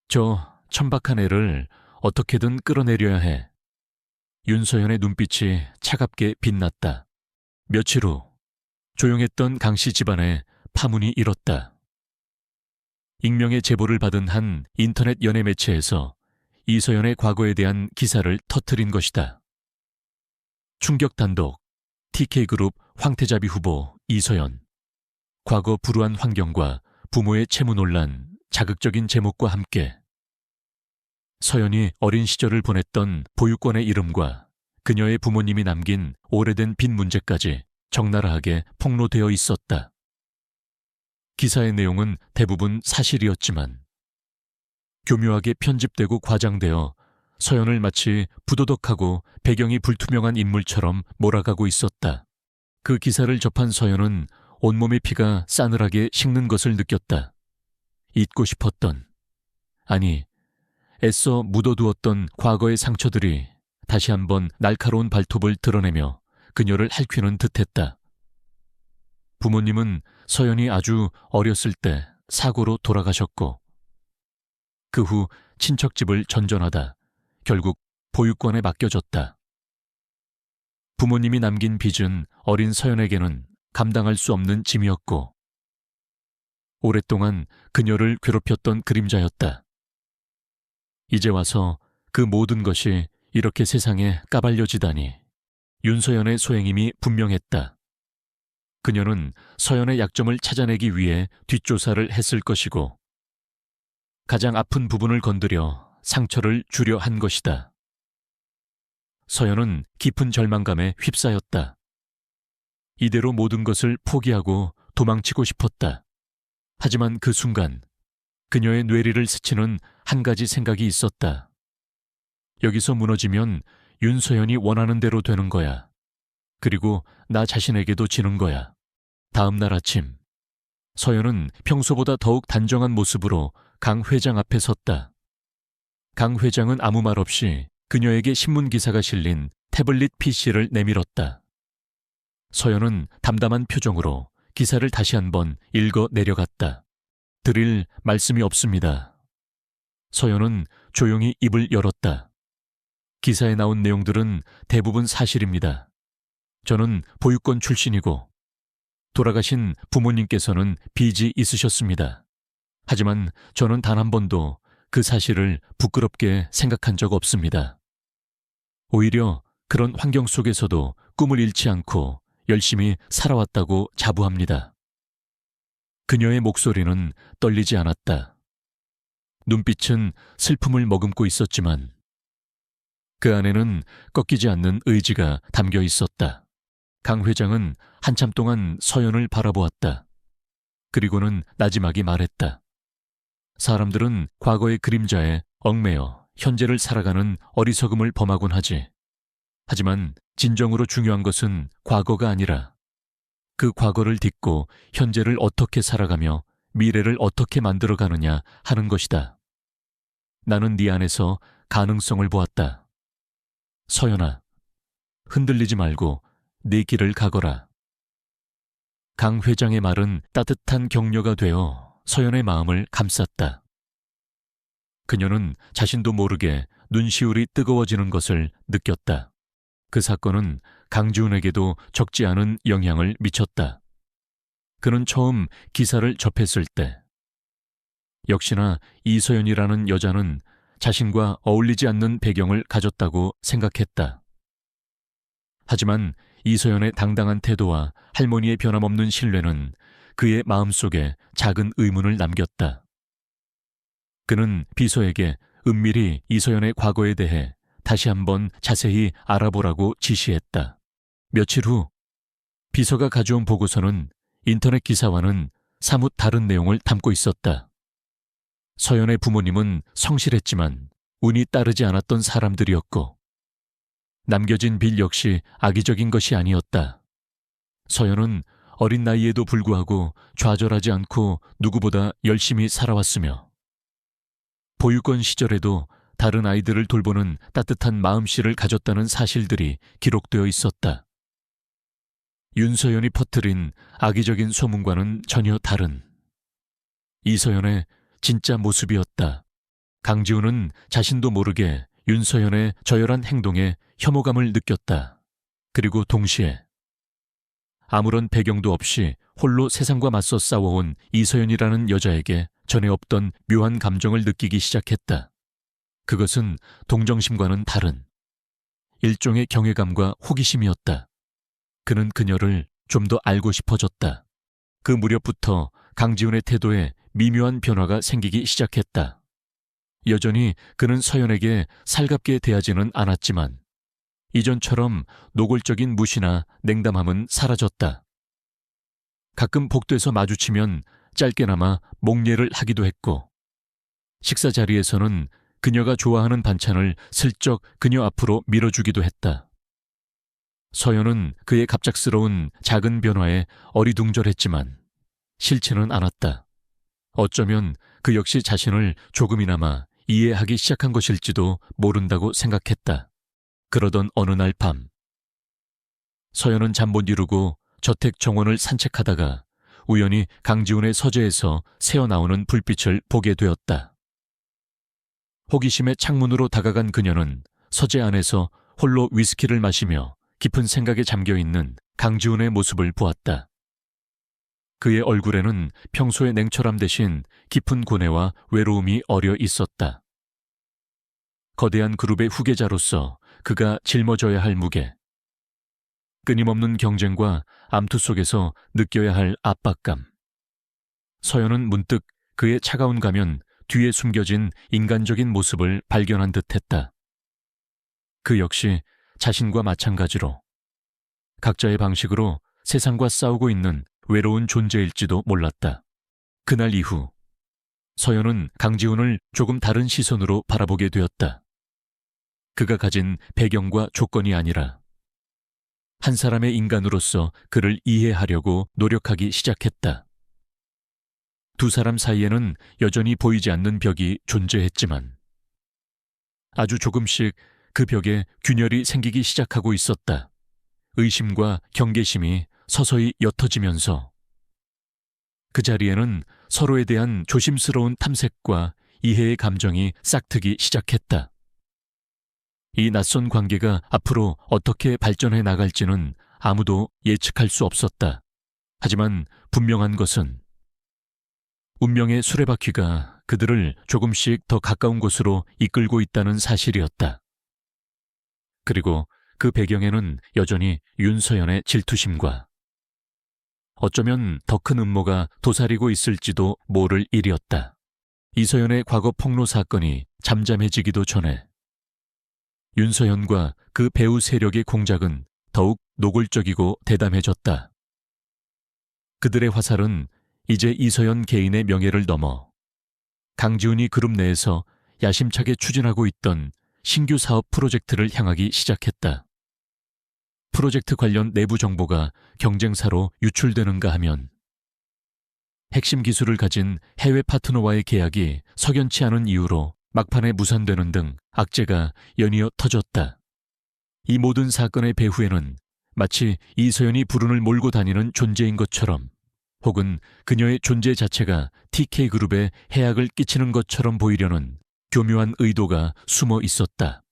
저 천박한 애를 어떻게든 끌어내려야 해. 윤서연의 눈빛이 차갑게 빛났다. 며칠 후 조용했던 강씨 집안에 파문이 일었다. 익명의 제보를 받은 한 인터넷 연예 매체에서 이서연의 과거에 대한 기사를 터뜨린 것이다. 충격 단독, TK그룹 황태자비 후보 이서연. 과거 불우한 환경과 부모의 채무 논란, 자극적인 제목과 함께 서연이 어린 시절을 보냈던 보육권의 이름과 그녀의 부모님이 남긴 오래된 빚 문제까지 적나라하게 폭로되어 있었다. 기사의 내용은 대부분 사실이었지만 교묘하게 편집되고 과장되어 서연을 마치 부도덕하고 배경이 불투명한 인물처럼 몰아가고 있었다. 그 기사를 접한 서연은 온몸의 피가 싸늘하게 식는 것을 느꼈다. 잊고 싶었던, 아니, 애써 묻어두었던 과거의 상처들이 다시 한번 날카로운 발톱을 드러내며 그녀를 핥히는 듯했다. 부모님은 서연이 아주 어렸을 때 사고로 돌아가셨고, 그 후 친척집을 전전하다 결국 보육원에 맡겨졌다. 부모님이 남긴 빚은 어린 서연에게는 감당할 수 없는 짐이었고, 오랫동안 그녀를 괴롭혔던 그림자였다. 이제 와서 그 모든 것이 이렇게 세상에 까발려지다니 윤서연의 소행임이 분명했다. 그녀는 서연의 약점을 찾아내기 위해 뒷조사를 했을 것이고, 가장 아픈 부분을 건드려 상처를 주려 한 것이다. 서연은 깊은 절망감에 휩싸였다. 이대로 모든 것을 포기하고 도망치고 싶었다. 하지만 그 순간 그녀의 뇌리를 스치는 한 가지 생각이 있었다. 여기서 무너지면 윤서연이 원하는 대로 되는 거야. 그리고 나 자신에게도 지는 거야. 다음 날 아침, 서연은 평소보다 더욱 단정한 모습으로 강 회장 앞에 섰다. 강 회장은 아무 말 없이 그녀에게 신문 기사가 실린 태블릿 PC를 내밀었다. 서연은 담담한 표정으로 기사를 다시 한번 읽어 내려갔다. 드릴 말씀이 없습니다. 서연은 조용히 입을 열었다. 기사에 나온 내용들은 대부분 사실입니다. 저는 보육원 출신이고 돌아가신 부모님께서는 빚이 있으셨습니다. 하지만 저는 단 한 번도 그 사실을 부끄럽게 생각한 적 없습니다. 오히려 그런 환경 속에서도 꿈을 잃지 않고 열심히 살아왔다고 자부합니다. 그녀의 목소리는 떨리지 않았다. 눈빛은 슬픔을 머금고 있었지만 그 안에는 꺾이지 않는 의지가 담겨 있었다. 강 회장은 한참 동안 서연을 바라보았다. 그리고는 나지막이 말했다. 사람들은 과거의 그림자에 얽매여 현재를 살아가는 어리석음을 범하곤 하지. 하지만 진정으로 중요한 것은 과거가 아니라 그 과거를 딛고 현재를 어떻게 살아가며 미래를 어떻게 만들어가느냐 하는 것이다. 나는 네 안에서 가능성을 보았다. 서연아, 흔들리지 말고 네 길을 가거라. 강 회장의 말은 따뜻한 격려가 되어 서연의 마음을 감쌌다. 그녀는 자신도 모르게 눈시울이 뜨거워지는 것을 느꼈다. 그 사건은 강지훈에게도 적지 않은 영향을 미쳤다. 그는 처음 기사를 접했을 때 역시나 이서연이라는 여자는 자신과 어울리지 않는 배경을 가졌다고 생각했다. 하지만 이서연의 당당한 태도와 할머니의 변함없는 신뢰는 그의 마음속에 작은 의문을 남겼다. 그는 비서에게 은밀히 이서연의 과거에 대해 다시 한번 자세히 알아보라고 지시했다. 며칠 후 비서가 가져온 보고서는 인터넷 기사와는 사뭇 다른 내용을 담고 있었다. 서연의 부모님은 성실했지만 운이 따르지 않았던 사람들이었고 남겨진 빚 역시 악의적인 것이 아니었다. 서연은 어린 나이에도 불구하고 좌절하지 않고 누구보다 열심히 살아왔으며 보육원 시절에도 다른 아이들을 돌보는 따뜻한 마음씨를 가졌다는 사실들이 기록되어 있었다. 윤서연이 퍼뜨린 악의적인 소문과는 전혀 다른 이서연의 진짜 모습이었다. 강지훈은 자신도 모르게 윤서연의 저열한 행동에 혐오감을 느꼈다. 그리고 동시에 아무런 배경도 없이 홀로 세상과 맞서 싸워온 이서연이라는 여자에게 전에 없던 묘한 감정을 느끼기 시작했다. 그것은 동정심과는 다른 일종의 경외감과 호기심이었다. 그는 그녀를 좀 더 알고 싶어졌다. 그 무렵부터 강지훈의 태도에 미묘한 변화가 생기기 시작했다. 여전히 그는 서연에게 살갑게 대하지는 않았지만 이전처럼 노골적인 무시나 냉담함은 사라졌다. 가끔 복도에서 마주치면 짧게나마 목례를 하기도 했고 식사 자리에서는 그녀가 좋아하는 반찬을 슬쩍 그녀 앞으로 밀어주기도 했다. 서연은 그의 갑작스러운 작은 변화에 어리둥절했지만 싫지는 않았다. 어쩌면 그 역시 자신을 조금이나마 이해하기 시작한 것일지도 모른다고 생각했다. 그러던 어느 날 밤, 서연은 잠 못 이루고 저택 정원을 산책하다가 우연히 강지훈의 서재에서 새어나오는 불빛을 보게 되었다. 호기심에 창문으로 다가간 그녀는 서재 안에서 홀로 위스키를 마시며 깊은 생각에 잠겨있는 강지훈의 모습을 보았다. 그의 얼굴에는 평소의 냉철함 대신 깊은 고뇌와 외로움이 어려 있었다. 거대한 그룹의 후계자로서 그가 짊어져야 할 무게, 끊임없는 경쟁과 암투 속에서 느껴야 할 압박감. 서연은 문득 그의 차가운 가면 뒤에 숨겨진 인간적인 모습을 발견한 듯했다. 그 역시 자신과 마찬가지로 각자의 방식으로 세상과 싸우고 있는 외로운 존재일지도 몰랐다. 그날 이후 서연은 강지훈을 조금 다른 시선으로 바라보게 되었다. 그가 가진 배경과 조건이 아니라 한 사람의 인간으로서 그를 이해하려고 노력하기 시작했다. 두 사람 사이에는 여전히 보이지 않는 벽이 존재했지만 아주 조금씩 그 벽에 균열이 생기기 시작하고 있었다. 의심과 경계심이 서서히 옅어지면서 그 자리에는 서로에 대한 조심스러운 탐색과 이해의 감정이 싹트기 시작했다. 이 낯선 관계가 앞으로 어떻게 발전해 나갈지는 아무도 예측할 수 없었다. 하지만 분명한 것은 운명의 수레바퀴가 그들을 조금씩 더 가까운 곳으로 이끌고 있다는 사실이었다. 그리고 그 배경에는 여전히 윤서연의 질투심과 어쩌면 더 큰 음모가 도사리고 있을지도 모를 일이었다. 이서연의 과거 폭로 사건이 잠잠해지기도 전에 윤서연과 그 배우 세력의 공작은 더욱 노골적이고 대담해졌다. 그들의 화살은 이제 이서연 개인의 명예를 넘어 강지훈이 그룹 내에서 야심차게 추진하고 있던 신규 사업 프로젝트를 향하기 시작했다. 프로젝트 관련 내부 정보가 경쟁사로 유출되는가 하면 핵심 기술을 가진 해외 파트너와의 계약이 석연치 않은 이유로 막판에 무산되는 등 악재가 연이어 터졌다. 이 모든 사건의 배후에는 마치 이서연이 불운을 몰고 다니는 존재인 것처럼 혹은 그녀의 존재 자체가 TK그룹에 해악을 끼치는 것처럼 보이려는 교묘한 의도가 숨어 있었다.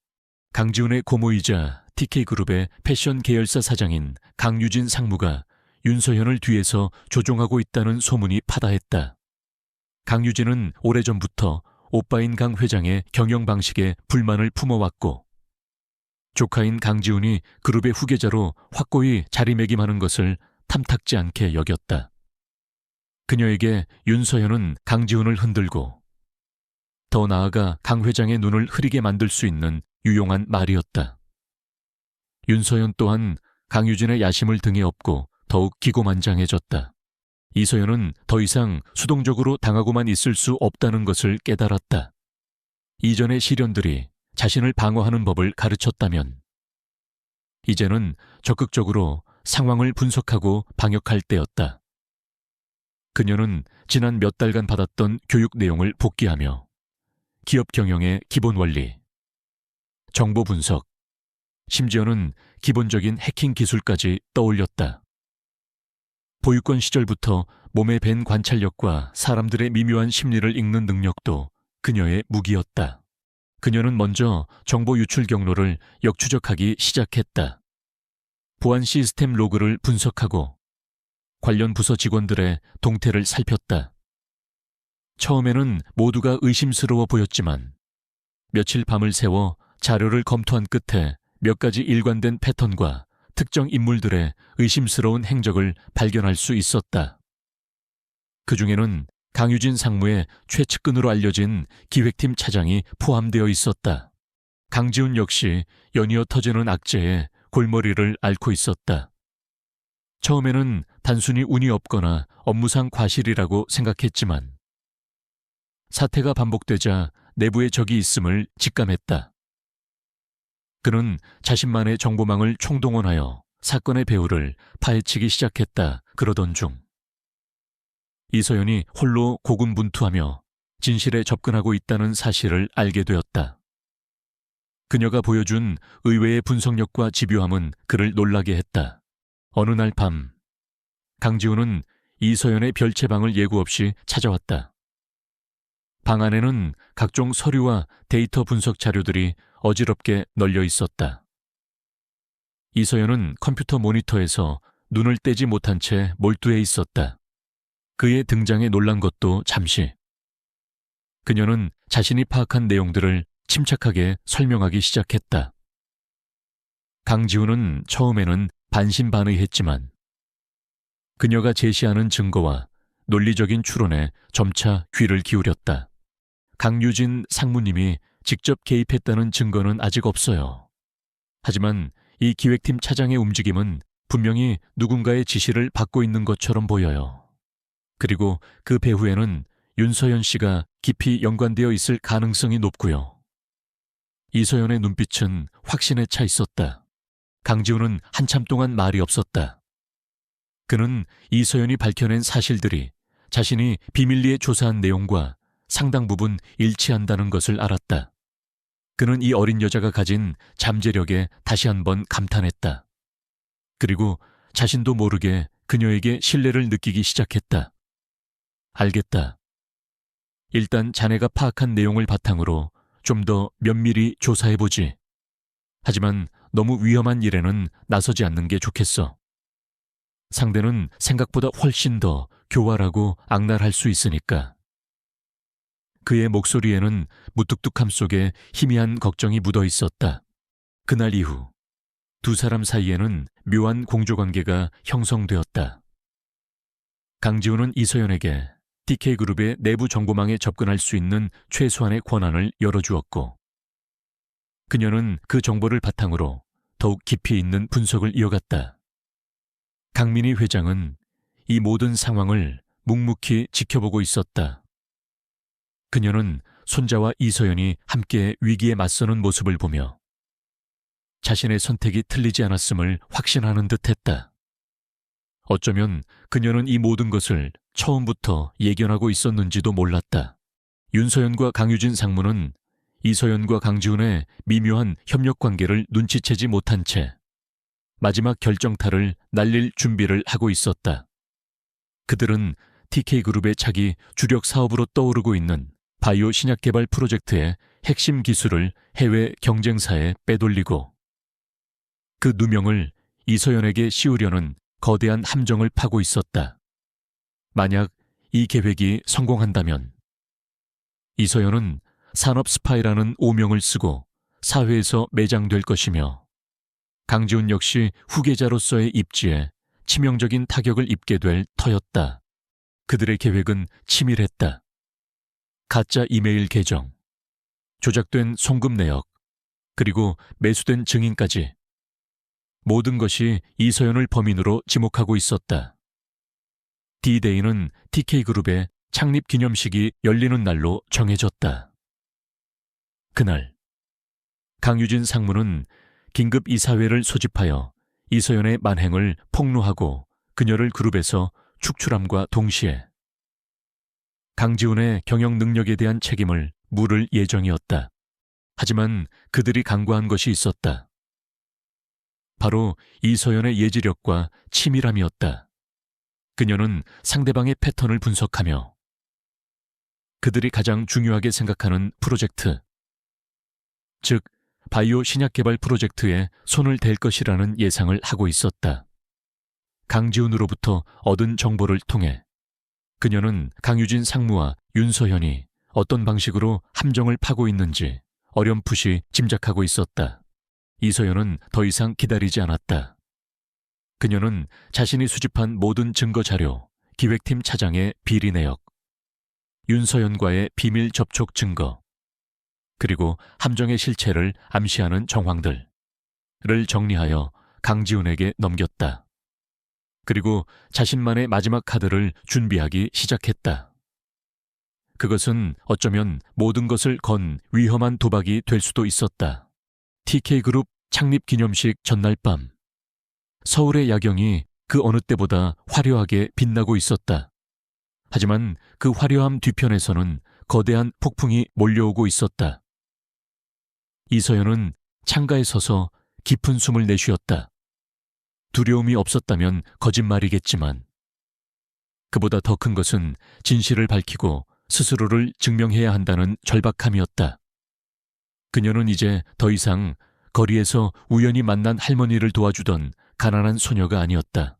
강지훈의 고모이자 TK그룹의 패션 계열사 사장인 강유진 상무가 윤서연을 뒤에서 조종하고 있다는 소문이 파다했다. 강유진은 오래전부터 오빠인 강 회장의 경영 방식에 불만을 품어왔고 조카인 강지훈이 그룹의 후계자로 확고히 자리매김하는 것을 탐탁지 않게 여겼다. 그녀에게 윤서연은 강지훈을 흔들고 더 나아가 강 회장의 눈을 흐리게 만들 수 있는 유용한 말이었다. 윤서연 또한 강유진의 야심을 등에 업고 더욱 기고만장해졌다. 이서연은 더 이상 수동적으로 당하고만 있을 수 없다는 것을 깨달았다. 이전의 시련들이 자신을 방어하는 법을 가르쳤다면 이제는 적극적으로 상황을 분석하고 방역할 때였다. 그녀는 지난 몇 달간 받았던 교육 내용을 복기하며 기업 경영의 기본 원리, 정보 분석, 심지어는 기본적인 해킹 기술까지 떠올렸다. 보육권 시절부터 몸의 밴 관찰력과 사람들의 미묘한 심리를 읽는 능력도 그녀의 무기였다. 그녀는 먼저 정보 유출 경로를 역추적하기 시작했다. 보안 시스템 로그를 분석하고 관련 부서 직원들의 동태를 살폈다. 처음에는 모두가 의심스러워 보였지만 며칠 밤을 새워 자료를 검토한 끝에 몇 가지 일관된 패턴과 특정 인물들의 의심스러운 행적을 발견할 수 있었다. 그 중에는 강유진 상무의 최측근으로 알려진 기획팀 차장이 포함되어 있었다. 강지훈 역시 연이어 터지는 악재에 골머리를 앓고 있었다. 처음에는 단순히 운이 없거나 업무상 과실이라고 생각했지만 사태가 반복되자 내부에 적이 있음을 직감했다. 그는 자신만의 정보망을 총동원하여 사건의 배후를 파헤치기 시작했다. 그러던 중 이서연이 홀로 고군분투하며 진실에 접근하고 있다는 사실을 알게 되었다. 그녀가 보여준 의외의 분석력과 집요함은 그를 놀라게 했다. 어느 날 밤, 강지훈은 이서연의 별채방을 예고 없이 찾아왔다. 방 안에는 각종 서류와 데이터 분석 자료들이 어지럽게 널려 있었다. 이서연은 컴퓨터 모니터에서 눈을 떼지 못한 채 몰두해 있었다. 그의 등장에 놀란 것도 잠시. 그녀는 자신이 파악한 내용들을 침착하게 설명하기 시작했다. 강지훈은 처음에는 반신반의했지만 그녀가 제시하는 증거와 논리적인 추론에 점차 귀를 기울였다. 강유진 상무님이 직접 개입했다는 증거는 아직 없어요. 하지만 이 기획팀 차장의 움직임은 분명히 누군가의 지시를 받고 있는 것처럼 보여요. 그리고 그 배후에는 윤서연 씨가 깊이 연관되어 있을 가능성이 높고요. 이서연의 눈빛은 확신에 차 있었다. 강지훈은 한참 동안 말이 없었다. 그는 이서연이 밝혀낸 사실들이 자신이 비밀리에 조사한 내용과 상당 부분 일치한다는 것을 알았다. 그는 이 어린 여자가 가진 잠재력에 다시 한번 감탄했다. 그리고 자신도 모르게 그녀에게 신뢰를 느끼기 시작했다. 알겠다. 일단 자네가 파악한 내용을 바탕으로 좀 더 면밀히 조사해보지. 하지만 너무 위험한 일에는 나서지 않는 게 좋겠어. 상대는 생각보다 훨씬 더 교활하고 악랄할 수 있으니까. 그의 목소리에는 무뚝뚝함 속에 희미한 걱정이 묻어 있었다. 그날 이후 두 사람 사이에는 묘한 공조관계가 형성되었다. 강지훈은 이서연에게 TK그룹의 내부 정보망에 접근할 수 있는 최소한의 권한을 열어주었고 그녀는 그 정보를 바탕으로 더욱 깊이 있는 분석을 이어갔다. 강민희 회장은 이 모든 상황을 묵묵히 지켜보고 있었다. 그녀는 손자와 이서연이 함께 위기에 맞서는 모습을 보며 자신의 선택이 틀리지 않았음을 확신하는 듯했다. 어쩌면 그녀는 이 모든 것을 처음부터 예견하고 있었는지도 몰랐다. 윤서연과 강유진 상무는 이서연과 강지훈의 미묘한 협력관계를 눈치채지 못한 채 마지막 결정타를 날릴 준비를 하고 있었다. 그들은 TK그룹의 차기 주력 사업으로 떠오르고 있는 바이오 신약 개발 프로젝트의 핵심 기술을 해외 경쟁사에 빼돌리고 그 누명을 이서연에게 씌우려는 거대한 함정을 파고 있었다. 만약 이 계획이 성공한다면 이서연은 산업 스파이라는 오명을 쓰고 사회에서 매장될 것이며 강지훈 역시 후계자로서의 입지에 치명적인 타격을 입게 될 터였다. 그들의 계획은 치밀했다. 가짜 이메일 계정, 조작된 송금 내역, 그리고 매수된 증인까지 모든 것이 이서연을 범인으로 지목하고 있었다. D-Day는 TK그룹의 창립 기념식이 열리는 날로 정해졌다. 그날 강유진 상무는 긴급 이사회를 소집하여 이서연의 만행을 폭로하고 그녀를 그룹에서 축출함과 동시에 강지훈의 경영 능력에 대한 책임을 물을 예정이었다. 하지만 그들이 간과한 것이 있었다. 바로 이서연의 예지력과 치밀함이었다. 그녀는 상대방의 패턴을 분석하며 그들이 가장 중요하게 생각하는 프로젝트, 즉 바이오 신약 개발 프로젝트에 손을 댈 것이라는 예상을 하고 있었다. 강지훈으로부터 얻은 정보를 통해 그녀는 강유진 상무와 윤서현이 어떤 방식으로 함정을 파고 있는지 어렴풋이 짐작하고 있었다. 이서연은 더 이상 기다리지 않았다. 그녀는 자신이 수집한 모든 증거 자료, 기획팀 차장의 비리 내역, 윤서연과의 비밀 접촉 증거, 그리고 함정의 실체를 암시하는 정황들을 정리하여 강지훈에게 넘겼다. 그리고 자신만의 마지막 카드를 준비하기 시작했다. 그것은 어쩌면 모든 것을 건 위험한 도박이 될 수도 있었다. TK그룹 창립 기념식 전날 밤, 서울의 야경이 그 어느 때보다 화려하게 빛나고 있었다. 하지만 그 화려함 뒤편에서는 거대한 폭풍이 몰려오고 있었다. 이서연은 창가에 서서 깊은 숨을 내쉬었다. 두려움이 없었다면 거짓말이겠지만 그보다 더 큰 것은 진실을 밝히고 스스로를 증명해야 한다는 절박함이었다. 그녀는 이제 더 이상 거리에서 우연히 만난 할머니를 도와주던 가난한 소녀가 아니었다.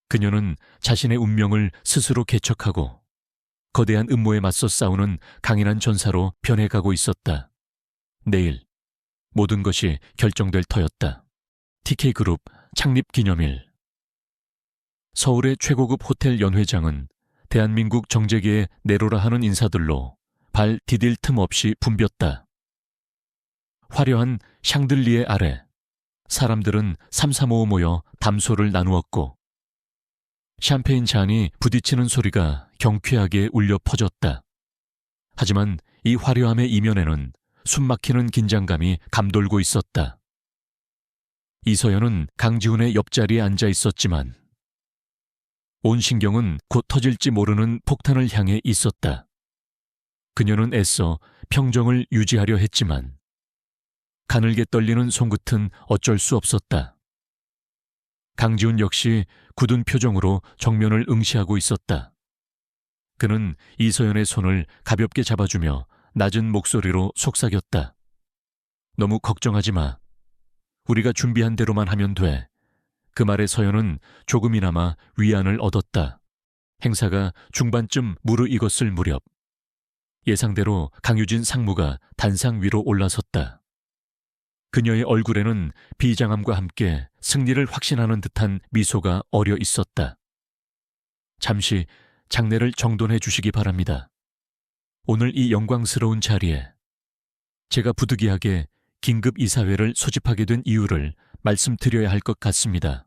그녀는 자신의 운명을 스스로 개척하고 거대한 음모에 맞서 싸우는 강인한 전사로 변해가고 있었다. 내일 모든 것이 결정될 터였다. TK그룹 창립 기념일. 서울의 최고급 호텔 연회장은 대한민국 정재계의 내로라 하는 인사들로 발 디딜 틈 없이 붐볐다. 화려한 샹들리에 아래 사람들은 삼삼오오 모여 담소를 나누었고 샴페인 잔이 부딪히는 소리가 경쾌하게 울려 퍼졌다. 하지만 이 화려함의 이면에는 숨막히는 긴장감이 감돌고 있었다. 이서연은 강지훈의 옆자리에 앉아 있었지만 온 신경은 곧 터질지 모르는 폭탄을 향해 있었다. 그녀는 애써 평정을 유지하려 했지만 가늘게 떨리는 손끝은 어쩔 수 없었다. 강지훈 역시 굳은 표정으로 정면을 응시하고 있었다. 그는 이서연의 손을 가볍게 잡아주며 낮은 목소리로 속삭였다. 너무 걱정하지 마. 우리가 준비한 대로만 하면 돼. 그 말에 서연은 조금이나마 위안을 얻었다. 행사가 중반쯤 무르익었을 무렵 예상대로 강유진 상무가 단상 위로 올라섰다. 그녀의 얼굴에는 비장함과 함께 승리를 확신하는 듯한 미소가 어려 있었다. 잠시 장례를 정돈해 주시기 바랍니다. 오늘 이 영광스러운 자리에 제가 부득이하게 긴급 이사회를 소집하게 된 이유를 말씀드려야 할 것 같습니다.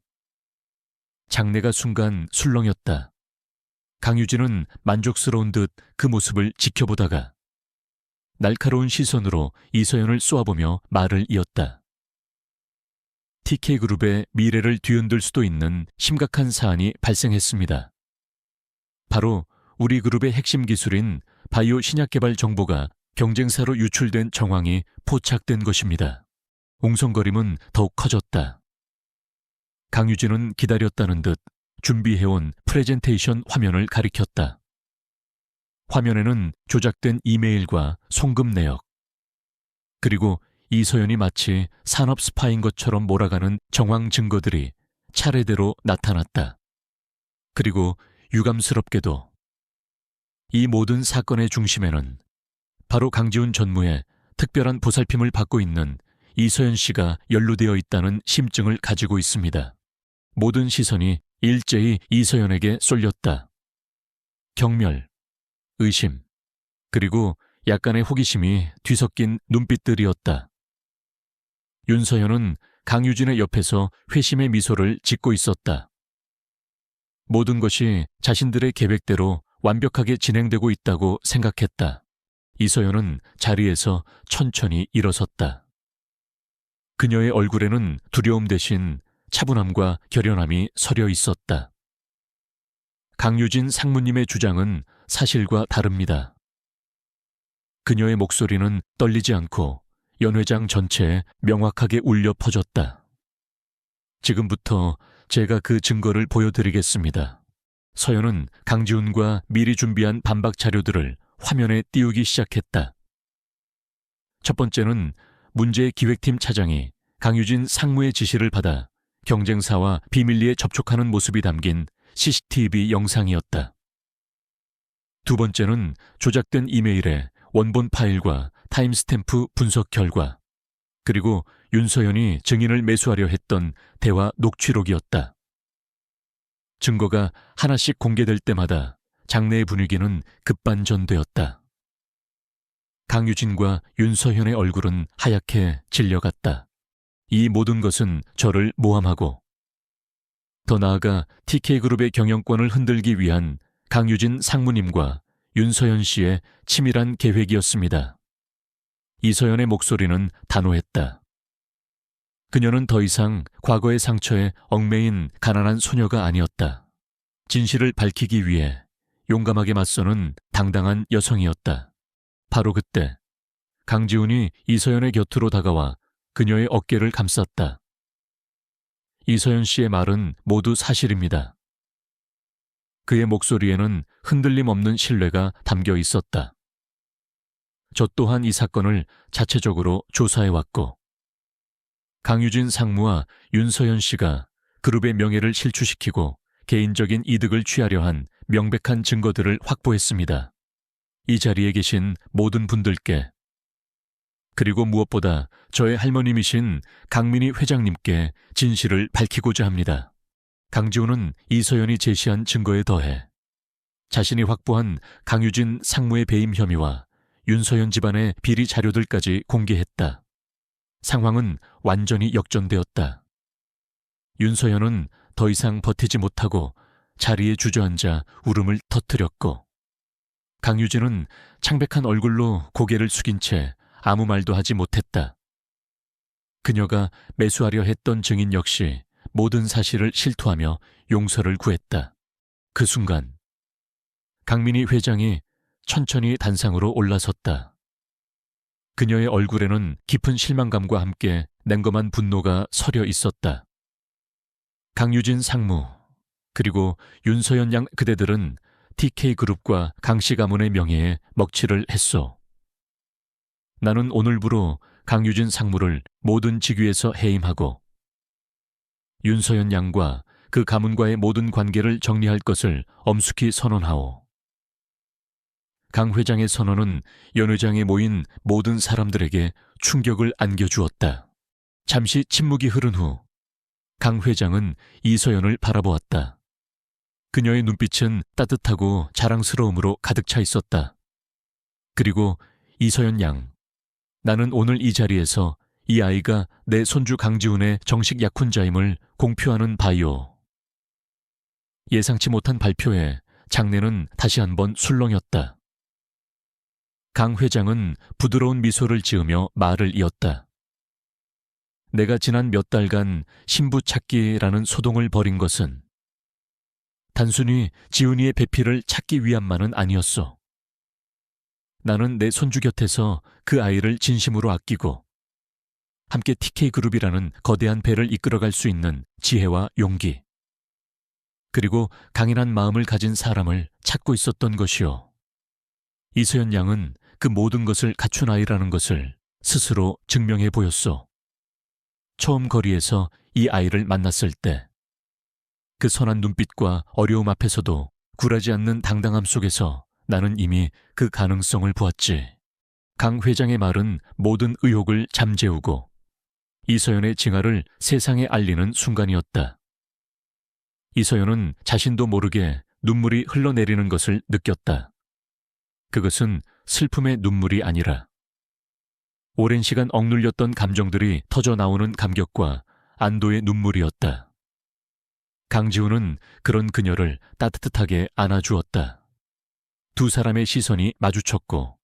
장례가 순간 술렁였다. 강유진은 만족스러운 듯 그 모습을 지켜보다가 날카로운 시선으로 이서연을 쏘아보며 말을 이었다. TK그룹의 미래를 뒤흔들 수도 있는 심각한 사안이 발생했습니다. 바로 우리 그룹의 핵심 기술인 바이오 신약 개발 정보가 경쟁사로 유출된 정황이 포착된 것입니다. 웅성거림은 더욱 커졌다. 강유진은 기다렸다는 듯 준비해온 프레젠테이션 화면을 가리켰다. 화면에는 조작된 이메일과 송금 내역, 그리고 이서연이 마치 산업 스파인 것처럼 몰아가는 정황 증거들이 차례대로 나타났다. 그리고 유감스럽게도 이 모든 사건의 중심에는 바로 강지훈 전무의 특별한 보살핌을 받고 있는 이서연 씨가 연루되어 있다는 심증을 가지고 있습니다. 모든 시선이 일제히 이서연에게 쏠렸다. 경멸, 의심, 그리고 약간의 호기심이 뒤섞인 눈빛들이었다. 윤서연은 강유진의 옆에서 회심의 미소를 짓고 있었다. 모든 것이 자신들의 계획대로 완벽하게 진행되고 있다고 생각했다. 이서연은 자리에서 천천히 일어섰다. 그녀의 얼굴에는 두려움 대신 차분함과 결연함이 서려 있었다. 강유진 상무님의 주장은 사실과 다릅니다. 그녀의 목소리는 떨리지 않고 연회장 전체에 명확하게 울려 퍼졌다. 지금부터 제가 그 증거를 보여드리겠습니다. 서연은 강지훈과 미리 준비한 반박 자료들을 화면에 띄우기 시작했다. 첫 번째는 문제의 기획팀 차장이 강유진 상무의 지시를 받아 경쟁사와 비밀리에 접촉하는 모습이 담긴 CCTV 영상이었다. 두 번째는 조작된 이메일의 원본 파일과 타임스탬프 분석 결과, 그리고 윤서연이 증인을 매수하려 했던 대화 녹취록이었다. 증거가 하나씩 공개될 때마다 장내의 분위기는 급반전되었다. 강유진과 윤서현의 얼굴은 하얗게 질려갔다. 이 모든 것은 저를 모함하고 더 나아가 TK그룹의 경영권을 흔들기 위한 강유진 상무님과 윤서연 씨의 치밀한 계획이었습니다. 이서연의 목소리는 단호했다. 그녀는 더 이상 과거의 상처에 얽매인 가난한 소녀가 아니었다. 진실을 밝히기 위해 용감하게 맞서는 당당한 여성이었다. 바로 그때 강지훈이 이서연의 곁으로 다가와 그녀의 어깨를 감쌌다. 이서연 씨의 말은 모두 사실입니다. 그의 목소리에는 흔들림 없는 신뢰가 담겨 있었다. 저 또한 이 사건을 자체적으로 조사해왔고, 강유진 상무와 윤서연 씨가 그룹의 명예를 실추시키고 개인적인 이득을 취하려 한 명백한 증거들을 확보했습니다. 이 자리에 계신 모든 분들께, 그리고 무엇보다 저의 할머님이신 강민희 회장님께 진실을 밝히고자 합니다. 강지훈은 이서연이 제시한 증거에 더해 자신이 확보한 강유진 상무의 배임 혐의와 윤서연 집안의 비리 자료들까지 공개했다. 상황은 완전히 역전되었다. 윤서연은 더 이상 버티지 못하고 자리에 주저앉아 울음을 터뜨렸고, 강유진은 창백한 얼굴로 고개를 숙인 채 아무 말도 하지 못했다. 그녀가 매수하려 했던 증인 역시 모든 사실을 실토하며 용서를 구했다. 그 순간 강민희 회장이 천천히 단상으로 올라섰다. 그녀의 얼굴에는 깊은 실망감과 함께 냉검한 분노가 서려 있었다. 강유진 상무, 그리고 윤서연 양 그대들은 TK그룹과 강씨 가문의 명예에 먹칠을 했소. 나는 오늘부로 강유진 상무를 모든 직위에서 해임하고 윤서연 양과 그 가문과의 모든 관계를 정리할 것을 엄숙히 선언하오. 강 회장의 선언은 연 회장에 모인 모든 사람들에게 충격을 안겨주었다. 잠시 침묵이 흐른 후 강 회장은 이서연을 바라보았다. 그녀의 눈빛은 따뜻하고 자랑스러움으로 가득 차 있었다. 그리고 이서연 양, 나는 오늘 이 자리에서 이 아이가 내 손주 강지훈의 정식 약혼자임을 공표하는 바이오. 예상치 못한 발표에 장내는 다시 한번 술렁였다. 강 회장은 부드러운 미소를 지으며 말을 이었다. 내가 지난 몇 달간 신부 찾기라는 소동을 벌인 것은 단순히 지훈이의 배필을 찾기 위함만은 아니었어. 나는 내 손주 곁에서 그 아이를 진심으로 아끼고 함께 TK그룹이라는 거대한 배를 이끌어갈 수 있는 지혜와 용기, 그리고 강인한 마음을 가진 사람을 찾고 있었던 것이요. 이서연 양은 그 모든 것을 갖춘 아이라는 것을 스스로 증명해 보였소. 처음 거리에서 이 아이를 만났을 때 그 선한 눈빛과 어려움 앞에서도 굴하지 않는 당당함 속에서 나는 이미 그 가능성을 보았지. 강 회장의 말은 모든 의혹을 잠재우고 이서연의 징화를 세상에 알리는 순간이었다. 이서연은 자신도 모르게 눈물이 흘러내리는 것을 느꼈다. 그것은 슬픔의 눈물이 아니라 오랜 시간 억눌렸던 감정들이 터져 나오는 감격과 안도의 눈물이었다. 강지훈은 그런 그녀를 따뜻하게 안아주었다. 두 사람의 시선이 마주쳤고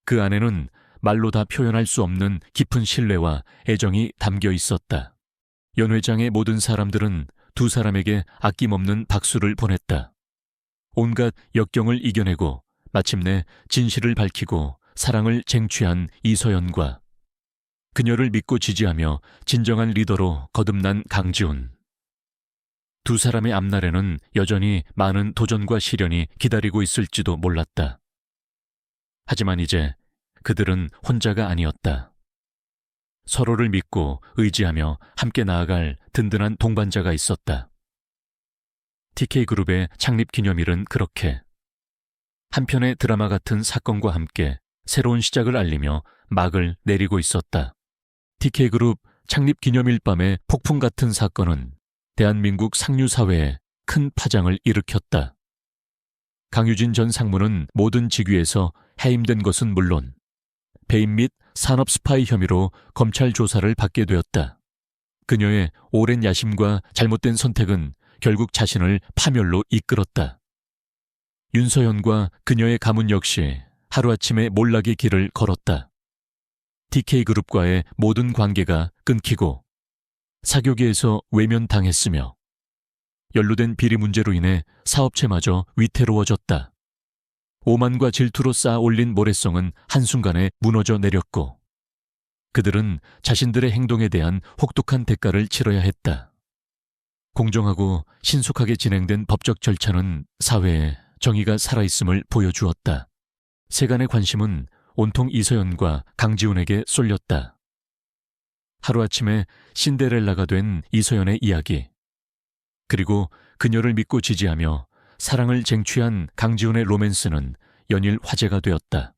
그 안에는 말로 다 표현할 수 없는 깊은 신뢰와 애정이 담겨 있었다. 연 회장의 모든 사람들은 두 사람에게 아낌없는 박수를 보냈다. 온갖 역경을 이겨내고 마침내 진실을 밝히고 사랑을 쟁취한 이서연과 그녀를 믿고 지지하며 진정한 리더로 거듭난 강지훈. 두 사람의 앞날에는 여전히 많은 도전과 시련이 기다리고 있을지도 몰랐다. 하지만 이제 그들은 혼자가 아니었다. 서로를 믿고 의지하며 함께 나아갈 든든한 동반자가 있었다. TK그룹의 창립 기념일은 그렇게 한 편의 드라마 같은 사건과 함께 새로운 시작을 알리며 막을 내리고 있었다. TK그룹 창립 기념일 밤의 폭풍 같은 사건은 대한민국 상류사회에 큰 파장을 일으켰다. 강유진 전 상무는 모든 직위에서 해임된 것은 물론 배임 및 산업 스파이 혐의로 검찰 조사를 받게 되었다. 그녀의 오랜 야심과 잘못된 선택은 결국 자신을 파멸로 이끌었다. 윤서연과 그녀의 가문 역시 하루아침에 몰락의 길을 걸었다. TK그룹과의 모든 관계가 끊기고 사교계에서 외면당했으며 연루된 비리 문제로 인해 사업체마저 위태로워졌다. 오만과 질투로 쌓아 올린 모래성은 한순간에 무너져 내렸고 그들은 자신들의 행동에 대한 혹독한 대가를 치러야 했다. 공정하고 신속하게 진행된 법적 절차는 사회에 정의가 살아있음을 보여주었다. 세간의 관심은 온통 이서연과 강지훈에게 쏠렸다. 하루아침에 신데렐라가 된 이서연의 이야기, 그리고 그녀를 믿고 지지하며 사랑을 쟁취한 강지훈의 로맨스는 연일 화제가 되었다.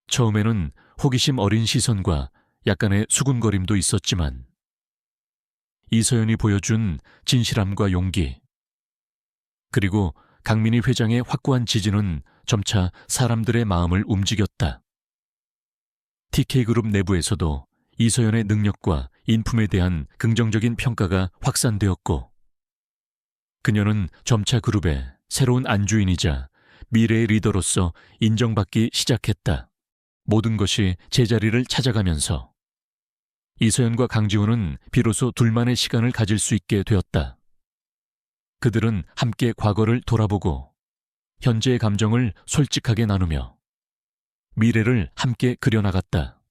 처음에는 호기심 어린 시선과 약간의 수군거림도 있었지만 이서연이 보여준 진실함과 용기, 그리고 강민희 회장의 확고한 지지는 점차 사람들의 마음을 움직였다. TK그룹 내부에서도 이서연의 능력과 인품에 대한 긍정적인 평가가 확산되었고 그녀는 점차 그룹의 새로운 안주인이자 미래의 리더로서 인정받기 시작했다. 모든 것이 제자리를 찾아가면서 이서연과 강지훈은 비로소 둘만의 시간을 가질 수 있게 되었다. 그들은 함께 과거를 돌아보고 현재의 감정을 솔직하게 나누며 미래를 함께 그려나갔다.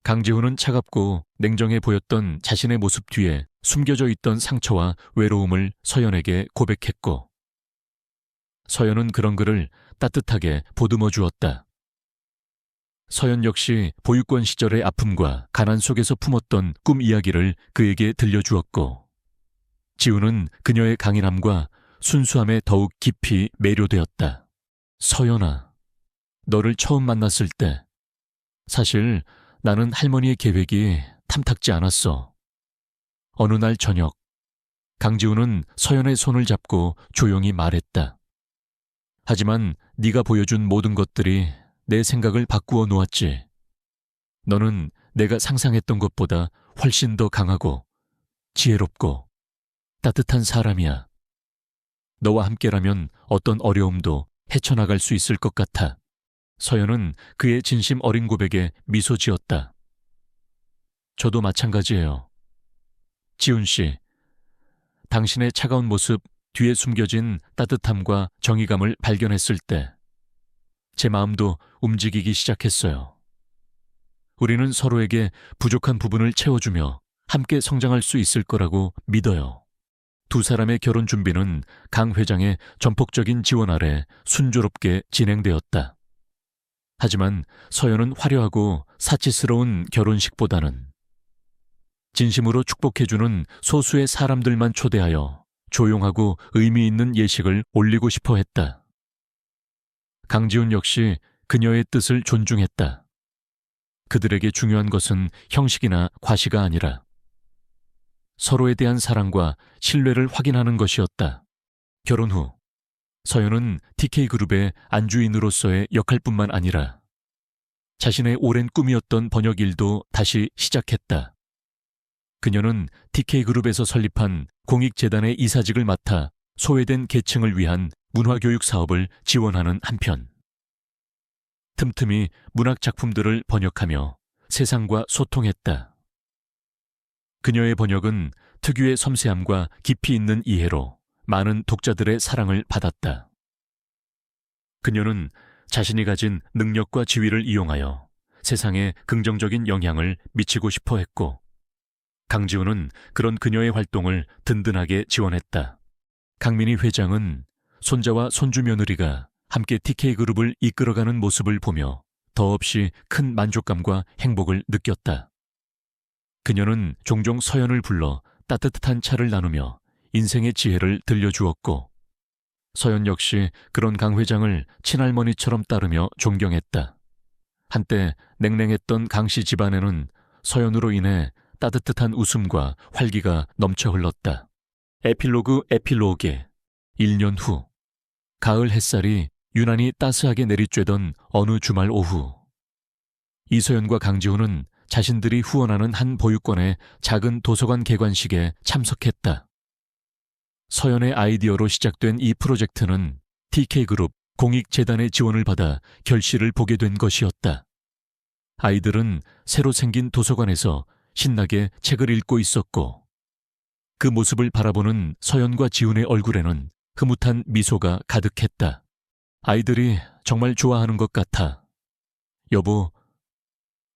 강지훈은 차갑고 냉정해 보였던 자신의 모습 뒤에 숨겨져 있던 상처와 외로움을 서연에게 고백했고 서연은 그런 그를 따뜻하게 보듬어 주었다. 서연 역시 보육권 시절의 아픔과 가난 속에서 품었던 꿈 이야기를 그에게 들려주었고 지훈은 그녀의 강인함과 순수함에 더욱 깊이 매료되었다. 서연아, 너를 처음 만났을 때 사실 나는 할머니의 계획이 탐탁지 않았어. 어느 날 저녁, 강지훈은 서연의 손을 잡고 조용히 말했다. 하지만 네가 보여준 모든 것들이 내 생각을 바꾸어 놓았지. 너는 내가 상상했던 것보다 훨씬 더 강하고 지혜롭고 따뜻한 사람이야. 너와 함께라면 어떤 어려움도 헤쳐나갈 수 있을 것 같아. 서연은 그의 진심 어린 고백에 미소 지었다. 저도 마찬가지예요. 지훈 씨, 당신의 차가운 모습 뒤에 숨겨진 따뜻함과 정의감을 발견했을 때 제 마음도 움직이기 시작했어요. 우리는 서로에게 부족한 부분을 채워주며 함께 성장할 수 있을 거라고 믿어요. 두 사람의 결혼 준비는 강 회장의 전폭적인 지원 아래 순조롭게 진행되었다. 하지만 서연은 화려하고 사치스러운 결혼식보다는 진심으로 축복해주는 소수의 사람들만 초대하여 조용하고 의미 있는 예식을 올리고 싶어 했다. 강지훈 역시 그녀의 뜻을 존중했다. 그들에게 중요한 것은 형식이나 과시가 아니라 서로에 대한 사랑과 신뢰를 확인하는 것이었다. 결혼 후 서연은 TK그룹의 안주인으로서의 역할뿐만 아니라 자신의 오랜 꿈이었던 번역 일도 다시 시작했다. 그녀는 TK그룹에서 설립한 공익재단의 이사직을 맡아 소외된 계층을 위한 문화교육 사업을 지원하는 한편 틈틈이 문학작품들을 번역하며 세상과 소통했다. 그녀의 번역은 특유의 섬세함과 깊이 있는 이해로 많은 독자들의 사랑을 받았다. 그녀는 자신이 가진 능력과 지위를 이용하여 세상에 긍정적인 영향을 미치고 싶어 했고 강지훈은 그런 그녀의 활동을 든든하게 지원했다. 강민희 회장은 손자와 손주 며느리가 함께 TK그룹을 이끌어가는 모습을 보며 더없이 큰 만족감과 행복을 느꼈다. 그녀는 종종 서연을 불러 따뜻한 차를 나누며 인생의 지혜를 들려주었고 서연 역시 그런 강 회장을 친할머니처럼 따르며 존경했다. 한때 냉랭했던 강씨 집안에는 서연으로 인해 따뜻한 웃음과 활기가 넘쳐 흘렀다. 에필로그 1년 후 가을 햇살이 유난히 따스하게 내리쬐던 어느 주말 오후 이서연과 강지훈은 자신들이 후원하는 한 보육원의 작은 도서관 개관식에 참석했다. 서연의 아이디어로 시작된 이 프로젝트는 TK그룹 공익재단의 지원을 받아 결실을 보게 된 것이었다. 아이들은 새로 생긴 도서관에서 신나게 책을 읽고 있었고 그 모습을 바라보는 서연과 지훈의 얼굴에는 흐뭇한 미소가 가득했다. 아이들이 정말 좋아하는 것 같아. 여보,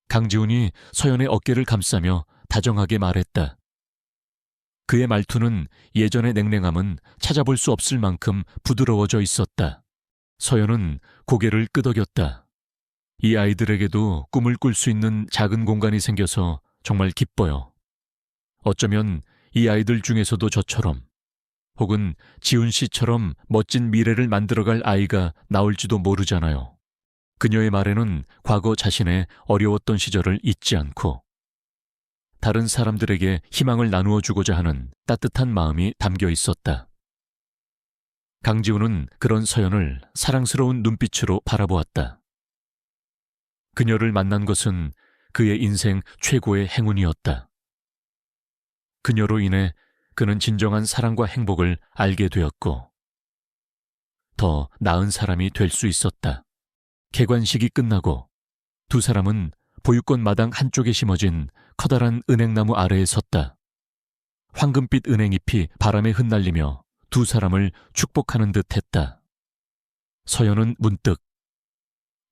강지훈이 서연의 어깨를 감싸며 다정하게 말했다. 그의 말투는 예전의 냉랭함은 찾아볼 수 없을 만큼 부드러워져 있었다. 서연은 고개를 끄덕였다. 이 아이들에게도 꿈을 꿀 수 있는 작은 공간이 생겨서 정말 기뻐요. 어쩌면 이 아이들 중에서도 저처럼 혹은 지훈 씨처럼 멋진 미래를 만들어갈 아이가 나올지도 모르잖아요. 그녀의 말에는 과거 자신의 어려웠던 시절을 잊지 않고 다른 사람들에게 희망을 나누어 주고자 하는 따뜻한 마음이 담겨 있었다. 강지훈은 그런 서연을 사랑스러운 눈빛으로 바라보았다. 그녀를 만난 것은 그의 인생 최고의 행운이었다. 그녀로 인해 그는 진정한 사랑과 행복을 알게 되었고 더 나은 사람이 될 수 있었다. 개관식이 끝나고 두 사람은 보육권 마당 한쪽에 심어진 커다란 은행나무 아래에 섰다. 황금빛 은행잎이 바람에 흩날리며 두 사람을 축복하는 듯 했다. 서연은 문득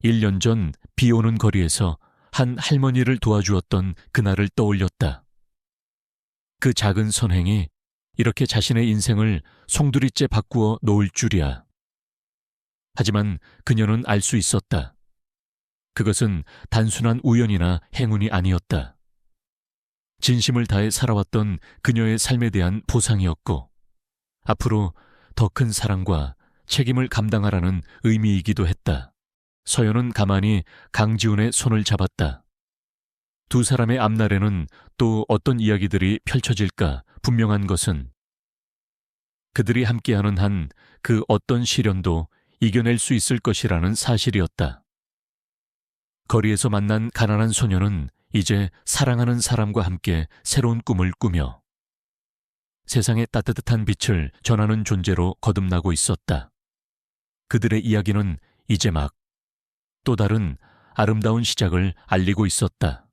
1년 전 비 오는 거리에서 한 할머니를 도와주었던 그날을 떠올렸다. 그 작은 선행이 이렇게 자신의 인생을 송두리째 바꾸어 놓을 줄이야. 하지만 그녀는 알 수 있었다. 그것은 단순한 우연이나 행운이 아니었다. 진심을 다해 살아왔던 그녀의 삶에 대한 보상이었고 앞으로 더 큰 사랑과 책임을 감당하라는 의미이기도 했다. 서연은 가만히 강지훈의 손을 잡았다. 두 사람의 앞날에는 또 어떤 이야기들이 펼쳐질까 분명한 것은 그들이 함께하는 한 그 어떤 시련도 이겨낼 수 있을 것이라는 사실이었다. 거리에서 만난 가난한 소녀는 이제 사랑하는 사람과 함께 새로운 꿈을 꾸며 세상의 따뜻한 빛을 전하는 존재로 거듭나고 있었다. 그들의 이야기는 이제 막 또 다른 아름다운 시작을 알리고 있었다.